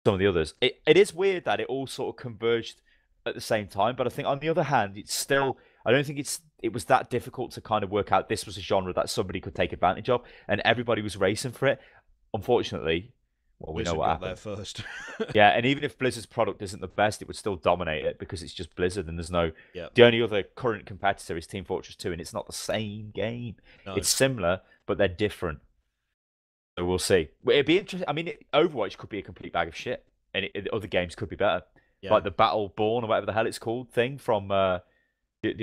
some of the others. It is weird that it all sort of converged at the same time, but I think on the other hand, it's still. I don't think it was that difficult to kind of work out this was a genre that somebody could take advantage of, and everybody was racing for it. Unfortunately, well, we know Blizzard what got there happened. first. Yeah, and even if Blizzard's product isn't the best, it would still dominate it because it's just Blizzard, and there's no. Yeah, The only other current competitor is Team Fortress 2, and it's not the same game. no, It's similar, but they're different. So we'll see. It'd be interesting. I mean, Overwatch could be a complete bag of shit, and other games could be better, yeah. like the Battleborn or whatever the hell it's called thing from the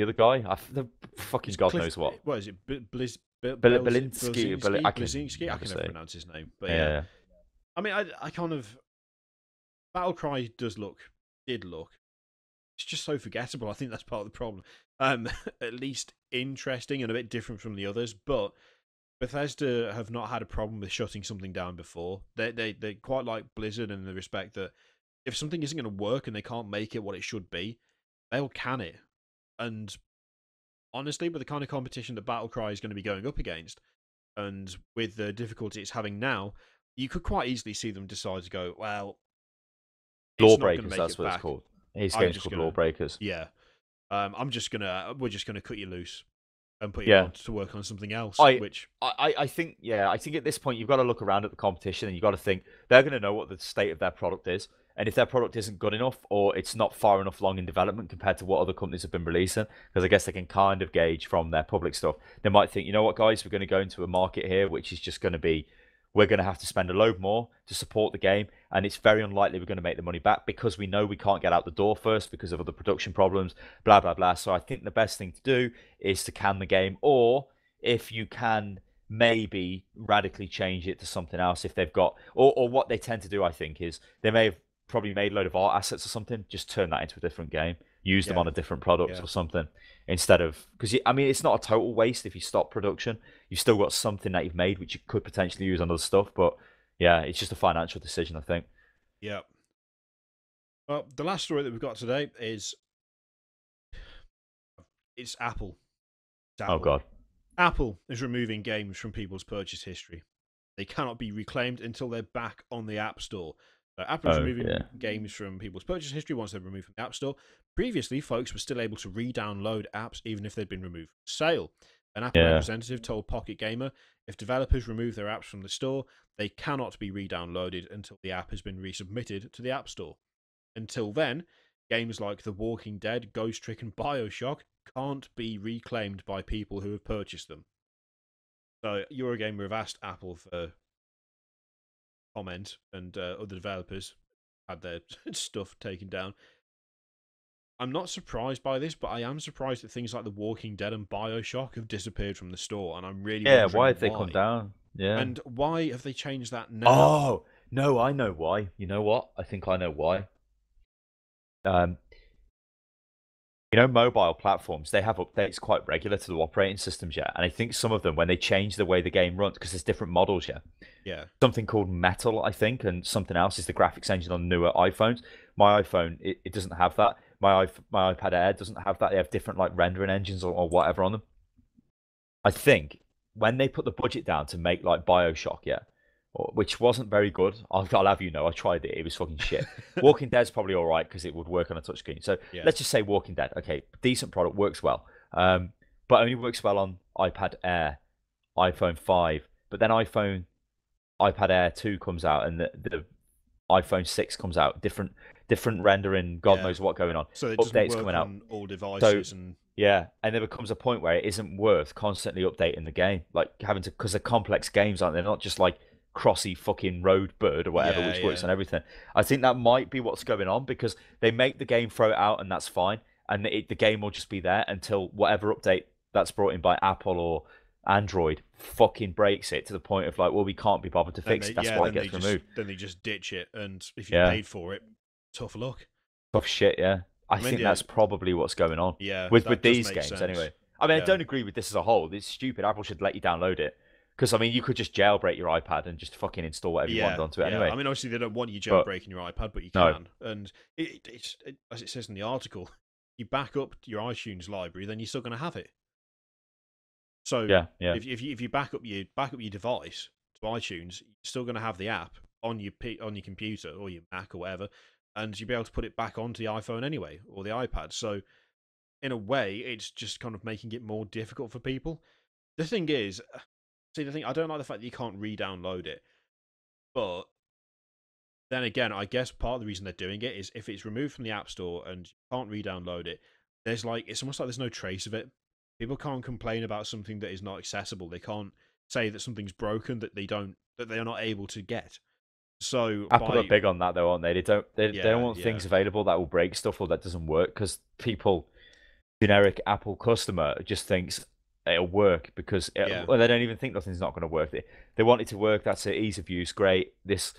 other guy. The fucking It's God Cliff. knows what. What is it? Belinsky. I can Blazinski. I never can never say. pronounce his name, but yeah. Yeah, I mean, I kind of Battlecry did look. It's just so forgettable. I think that's part of the problem. At least interesting and a bit different from the others, but Bethesda have not had a problem with shutting something down before. They quite like Blizzard in the respect that if something isn't going to work and they can't make it what it should be, they'll can it. And honestly, with the kind of competition that Battlecry is going to be going up against, and with the difficulty it's having now, you could quite easily see them decide to go, well, it's not going to Lawbreakers, make that's it what it's back. called. His I'm game's just called gonna, Lawbreakers. yeah. We're just gonna cut you loose and put you Yeah. on to work on something else. I, Which, I think, yeah, I think at this point you've got to look around at the competition and you've got to think they're going to know what the state of their product is. And if their product isn't good enough or it's not far enough along in development compared to what other companies have been releasing, because I guess they can kind of gauge from their public stuff, they might think, you know what, guys, we're going to go into a market here which is just going to be, we're going to have to spend a load more to support the game, and it's very unlikely we're going to make the money back because we know we can't get out the door first because of other production problems, blah, blah, blah. So I think the best thing to do is to can the game, or if you can maybe radically change it to something else if they've got, or what they tend to do, I think, is they may have probably made a load of art assets or something, just turn that into a different game, use them on a different product or something, instead of, because I mean, it's not a total waste if you stop production. You've still got something that you've made which you could potentially use on other stuff, but yeah, it's just a financial decision, I think. yeah. Well, the last story that we've got today is it's Apple. It's Apple. Oh god. Apple is removing games from people's purchase history. They cannot be reclaimed until they're back on the App Store. So Apple is removing games from people's purchase history once they're removed from the App Store. Previously, folks were still able to re-download apps even if they'd been removed from sale. An Apple representative told Pocket Gamer if developers remove their apps from the store, they cannot be re-downloaded until the app has been resubmitted to the App Store. Until then, games like The Walking Dead, Ghost Trick, and Bioshock can't be reclaimed by people who have purchased them. So Eurogamer have asked Apple for comment, and other developers had their stuff taken down. I'm not surprised by this, but I am surprised that things like The Walking Dead and Bioshock have disappeared from the store, and I'm really wondering why have they come down? Yeah. And why have they changed that now? Oh, no, I know why. You know what? I think I know why. You know, mobile platforms, they have updates quite regular to the operating systems, yeah. And I think some of them, when they change the way the game runs, because there's different models, yeah. Yeah. Something called Metal, I think, and something else is the graphics engine on newer iPhones. My iPhone, it doesn't have that. My iPad Air doesn't have that. They have different like rendering engines or whatever on them. I think when they put the budget down to make like Bioshock, yeah, which wasn't very good. I'll have you know, I tried it. It was fucking shit. Walking Dead's probably all right because it would work on a touchscreen. So let's just say Walking Dead. Okay, decent product, works well, but only works well on iPad Air, iPhone 5. But then iPad Air 2 comes out, and the iPhone 6 comes out. Different rendering. God knows what going on. So updates coming out on all devices and. Yeah, and there becomes a point where it isn't worth constantly updating the game, like having to, because they're complex games, aren't they? They're not just like crossy fucking road bird or whatever, which works on everything. I think that might be what's going on, because they make the game, throw it out, and that's fine, and the game will just be there until whatever update that's brought in by Apple or Android fucking breaks it to the point of like, well, we can't be bothered to fix it. That's why it gets removed. Then they just ditch it, and if you paid for it, tough luck. Tough shit, yeah. I think that's probably what's going on. Yeah, with these games sense. anyway. I mean, I don't agree with this as a whole. It's stupid. Apple should let you download it. Because, I mean, you could just jailbreak your iPad and just fucking install whatever you want onto it anyway. I mean, obviously, they don't want you jailbreaking your iPad, but you can. And it's as it says in the article, you back up your iTunes library, then you're still going to have it. So if you back up your device to iTunes, you're still going to have the app on your computer or your Mac or whatever, and you'll be able to put it back onto the iPhone anyway, or the iPad. So, in a way, it's just kind of making it more difficult for people. The thing is, I don't like the fact that you can't re-download it. But then again, I guess part of the reason they're doing it is if it's removed from the App Store and you can't re-download it, it's almost like there's no trace of it. People can't complain about something that is not accessible. They can't say that something's broken that they are not able to get. So Apple are big on that, though, aren't they? They don't want things available that will break stuff or that doesn't work, because generic Apple customer just thinks it'll work because well, they don't even think nothing's not going to work. They want it to work. That's it. Ease of use, great. This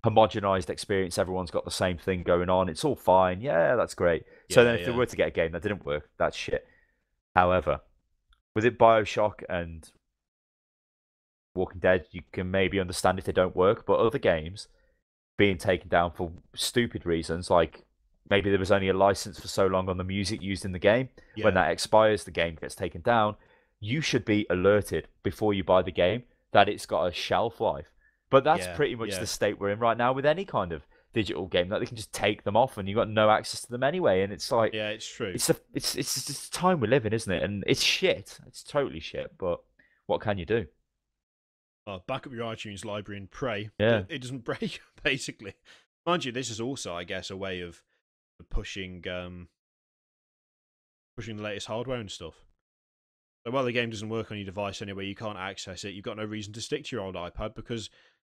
homogenized experience, everyone's got the same thing going on. It's all fine. Yeah, that's great. So then if they were to get a game that didn't work, that's shit. However, with it Bioshock and Walking Dead, you can maybe understand if they don't work, but other games being taken down for stupid reasons, like maybe there was only a license for so long on the music used in the game. When that expires, the game gets taken down. You should be alerted before you buy the game that it's got a shelf life, But that's Yeah, pretty much yeah. the state we're in right now with any kind of digital game. That they can just take them off, and you've got no access to them anyway. And it's like, Yeah, it's true. it's just the time we live in, isn't it? And it's shit. It's totally shit. But what can you do? Back up your iTunes library and pray Yeah. that it doesn't break, basically. Mind you, this is also, I guess, a way of pushing pushing the latest hardware and stuff. So while the game doesn't work on your device anyway, you can't access it, you've got no reason to stick to your old iPad because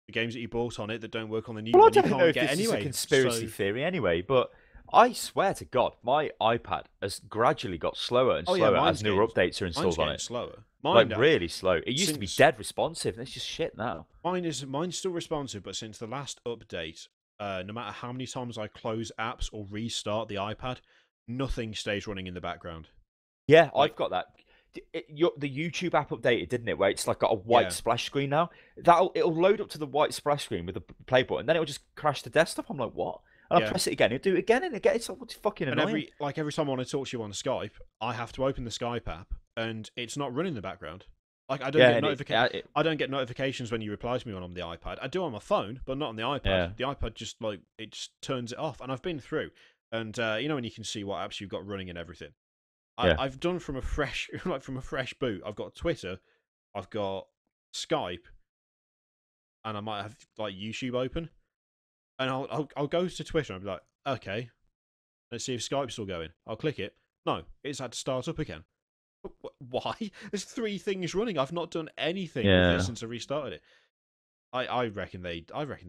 the games that you bought on it that don't work on the new Well, I one, you don't know can't if get this is a anyway. conspiracy So, theory anyway, but I swear to God, my iPad has gradually got slower and oh yeah, slower as newer updates are mine's installed on getting it. slower. Like Mine, really slow. It used to be since dead responsive, and it's just shit now. mine's still responsive, but since the last update, no matter how many times I close apps or restart the iPad, nothing stays running in the background. Yeah, Like, I've got that. The YouTube app updated, didn't it? Where it's like got a white yeah, splash screen now. It'll load up to the white splash screen with the play button, then it'll just crash the desktop. I'm like, what? And I yeah. press it again. It'll do it again and again. It's fucking And annoying. every time I want to talk to you on Skype, I have to open the Skype app, and it's not running in the background. Like I don't Yeah, get I don't get notifications when you reply to me on the iPad. I do on my phone, but not on the iPad. yeah, The iPad just it just turns it off. And I've been through, and you know when you can see what apps you've got running and everything. yeah. I've done from a fresh from a fresh boot. I've got Twitter, I've got Skype, and I might have like YouTube open. And I'll go to Twitter and I'll be like, okay, let's see if Skype's still going. I'll click it. No, it's had to start up again. Why? There's 3 things running. I've not done anything with Yeah. this since I restarted it. I reckon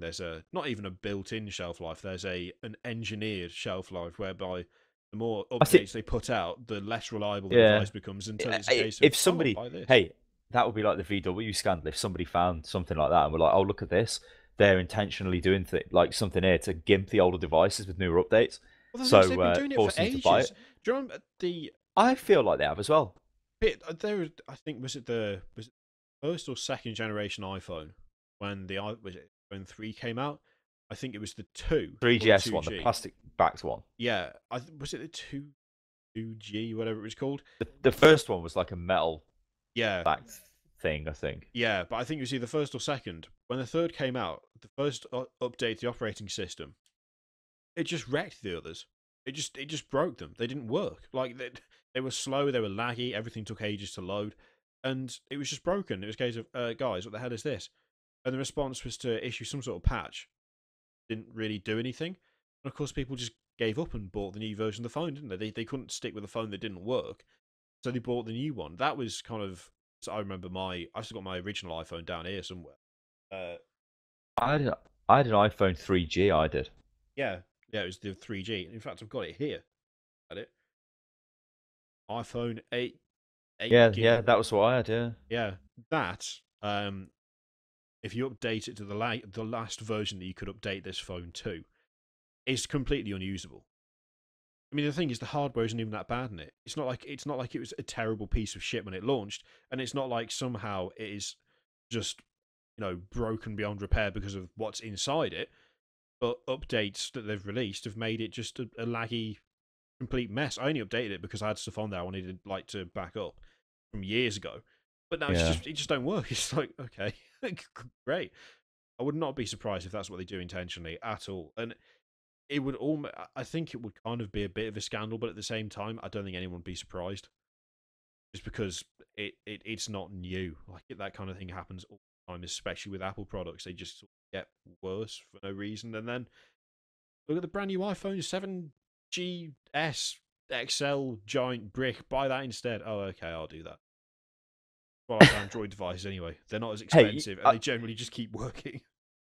there's a not even a built-in shelf life. There's an engineered shelf life whereby the more updates they put out, the less reliable the Yeah. device becomes until it's a case of If somebody, buy this. hey, that would be like the VW scandal. If somebody found something like that and were like, oh, look at this, they're intentionally doing like something here to gimp the older devices with newer updates. Well, the thing So is, they've been doing it for forcing you to buy ages. it. Do you remember the I feel like they have as well. bit there? I think was it the first or second generation iPhone when when 3 came out? I think it was the 2 or the 3GS 2G. one, the plastic backed one. Yeah, was it the 2G, whatever it was called? The first one was like a metal Yeah, backed thing, I think. yeah, but I think it was either first or second. When the 3rd came out, the first update the operating system, it just wrecked the others. It just broke them. They didn't work. Like they were slow, they were laggy. Everything took ages to load, and it was just broken. It was a case of guys, what the hell is this? And the response was to issue some sort of patch. Didn't really do anything, and of course people just gave up and bought the new version of the phone, didn't they? They couldn't stick with a phone that didn't work, so they bought the new one. That was kind of. So I remember I still got my original iPhone down here somewhere. I had an iPhone 3G. I did. Yeah, it was the 3G. In fact, I've got it here. At it, iPhone 8. Yeah, that was what I had. Yeah. Yeah, that. If you update it to the last version that you could update this phone to, is completely unusable. I mean, the thing is, the hardware isn't even that bad in it. It's not like it was a terrible piece of shit when it launched, and it's not like somehow it is just broken beyond repair because of what's inside it. But updates that they've released have made it just a laggy, complete mess. I only updated it because I had stuff on there I wanted to back up from years ago. But now it just don't work. It's like, okay, great. I would not be surprised if that's what they do intentionally at all. And it would I think it would kind of be a bit of a scandal, but at the same time, I don't think anyone would be surprised. Just because it's not new. Like that kind of thing happens all the time, especially with Apple products. They just sort of get worse for no reason. And then look at the brand new iPhone 7GS XL giant brick. Buy that instead. Oh, okay, I'll do that. Well, like Android devices anyway. They're not as expensive, and they generally just keep working.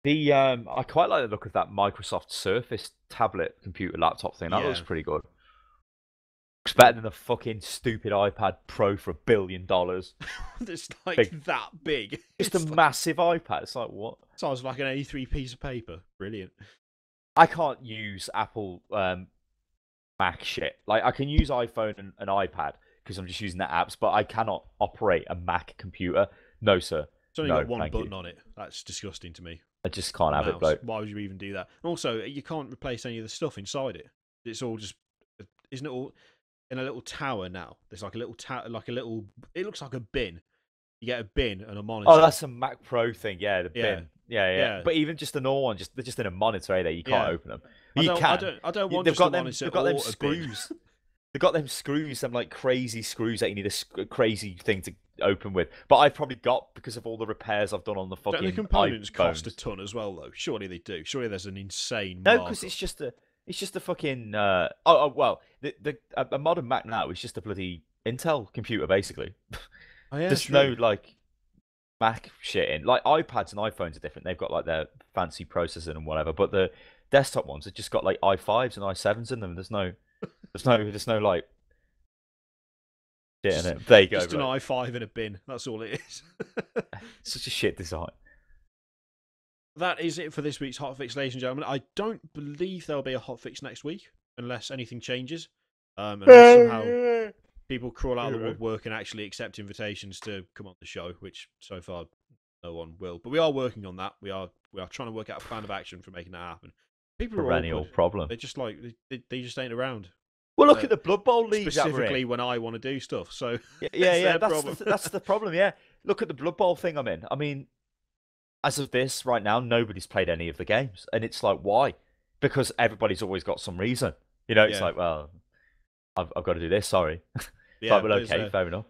I quite like the look of that Microsoft Surface tablet computer laptop thing. That looks pretty good. It's better than the fucking stupid iPad Pro for $1 billion. It's like that big. Just a massive iPad. It's like, what? Sounds like an A3 piece of paper. Brilliant. I can't use Apple Mac shit. Like, I can use iPhone and iPad because I'm just using the apps, but I cannot operate a Mac computer. No, sir. It's only got one button on it. That's disgusting to me. I just can't have it, bloke. Why would you even do that? And also, you can't replace any of the stuff inside it. It's all just, isn't it all in a little tower now? There's like a little it looks like a bin. You get a bin and a monitor. Oh, that's a Mac Pro thing. Yeah, the bin. Yeah. But even just the normal one, they're just in a monitor, eh? There, you can't Yeah. open them. I You don't, can. I don't want They've just got a them. monitor They've got them or a bin. screws. They've got them screws, them like crazy screws that you need a crazy thing to open with. But I've probably got, because of all the repairs I've done on the fucking Don't the components cost a iPhones. ton as well, though? Surely they do. Surely there's an insane No, markup. because it's just a fucking. Well, a modern Mac now is just a bloody Intel computer, basically. Oh, yeah, There's true. no like Mac shit in. Like iPads and iPhones are different. They've got like their fancy processing and whatever. But the desktop ones have just got like i5s and i7s in them. There's no like shit in it. There you go. Just an Right. i5 in a bin. That's all it is. Such a shit design. That is it for this week's hotfix, ladies and gentlemen. I don't believe there'll be a hotfix next week unless anything changes. Unless somehow people crawl out of the woodwork and actually accept invitations to come on the show, which so far no one will. But we are working on that. We are trying to work out a plan of action for making that happen. People are Perennial awkward. problem. They're just like they just ain't around. Well, look at the Blood Bowl leagues specifically when I want to do stuff. So yeah. problem. That's the problem. Yeah, look at the Blood Bowl thing I'm in. I mean, as of this right now, nobody's played any of the games, and it's like, why? Because everybody's always got some reason. You know, it's like, well, I've got to do this. Sorry. Yeah, like, well, okay, fair enough.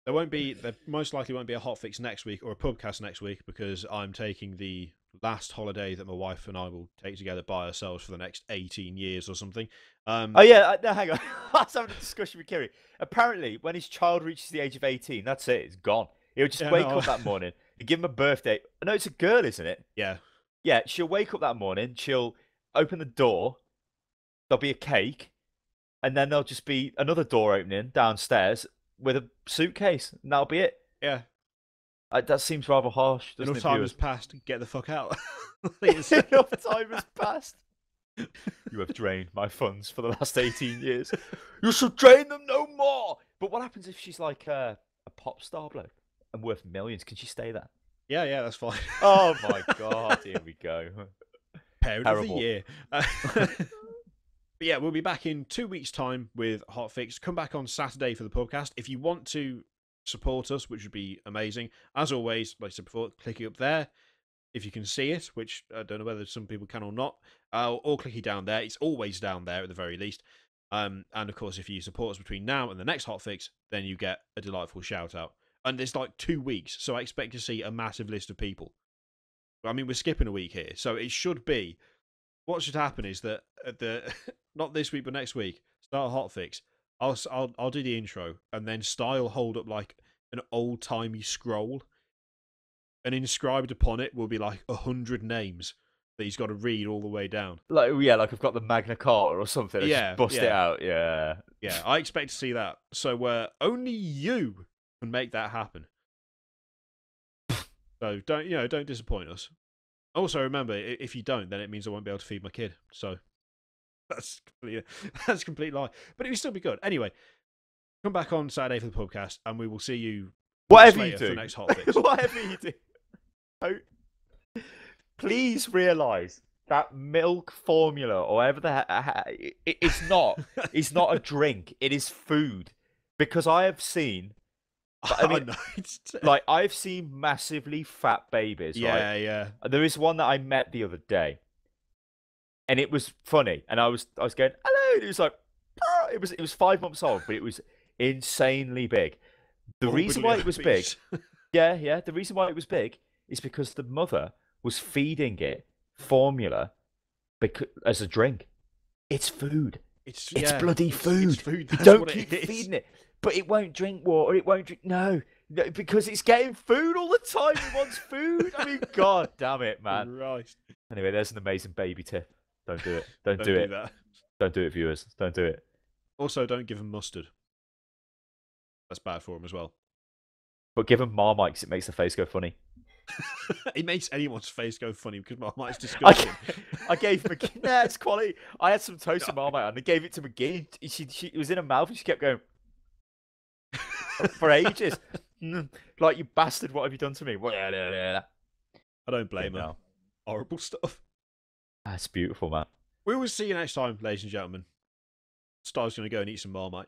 There most likely won't be a hotfix next week or a pubcast next week because I'm taking the last holiday that my wife and I will take together by ourselves for the next 18 years or something. Oh yeah, no, hang on. I was having a discussion with Kiri. Apparently, when his child reaches the age of 18, that's it. It's gone. He'll just wake up that morning. You give him a birthday. No, it's a girl, isn't it? Yeah. Yeah, she'll wake up that morning. She'll open the door. There'll be a cake. And then there'll just be another door opening downstairs with a suitcase. And that'll be it. Yeah. That seems rather harsh. Enough time has passed. Get the fuck out. Enough time has passed. You have drained my funds for the last 18 years. You should drain them no more. But what happens if she's like a pop star bloke and worth millions? Can she stay there? Yeah, that's fine. Oh my god, here we go. Parent of the year. But yeah, we'll be back in 2 weeks' time with hotfix. Come back on Saturday for the podcast. If you want to support us, which would be amazing, as always, like I said before, click it up there. If you can see it, which I don't know whether some people can or not, or click it down there. It's always down there at the very least. And of course, if you support us between now and the next hotfix, then you get a delightful shout out. And there's like 2 weeks, so I expect to see a massive list of people. I mean, we're skipping a week here, so it should be. What should happen is that not this week but next week, start a hotfix. I'll do the intro, and then Style hold up like an old timey scroll, and inscribed upon it will be like 100 names that he's got to read all the way down. Like like I've got the Magna Carta or something. Just bust it out. Yeah. I expect to see that. So only you can make that happen. So don't disappoint us. Also, remember, if you don't, then it means I won't be able to feed my kid. So that's a complete lie. But it will still be good. Anyway, come back on Saturday for the podcast, and we will see you whatever you do for the next hotfix. Whatever you do. Please realise that milk formula or whatever it's not a drink. It is food. Because I have seen. I mean, like I've seen massively fat babies. Yeah, right? yeah. There is one that I met the other day, and it was funny. And I was going, hello. And it was like, it was 5 months old, but it was insanely big. The reason why it was big, yeah. The reason why it was big is because the mother was feeding it formula as a drink. It's food. It's bloody food. It's food. You don't keep feeding it. But it won't drink water. It won't drink. No, because it's getting food all the time. It wants food. I mean, god damn it, man. Right. Anyway, there's an amazing baby tip. Don't do it. Don't do it. That. Don't do it, viewers. Don't do it. Also, don't give him mustard. That's bad for him as well. But give him Marmite because it makes the face go funny. It makes anyone's face go funny because Marmite's disgusting. I gave McGee. Nah, it's quality. I had some toasted Marmite and I gave it to McGee. It was in her mouth and she kept going. For ages. Like, you bastard, what have you done to me? I don't blame her. Horrible stuff. That's beautiful, man. We will see you next time, ladies and gentlemen. Style's going to go and eat some Marmite.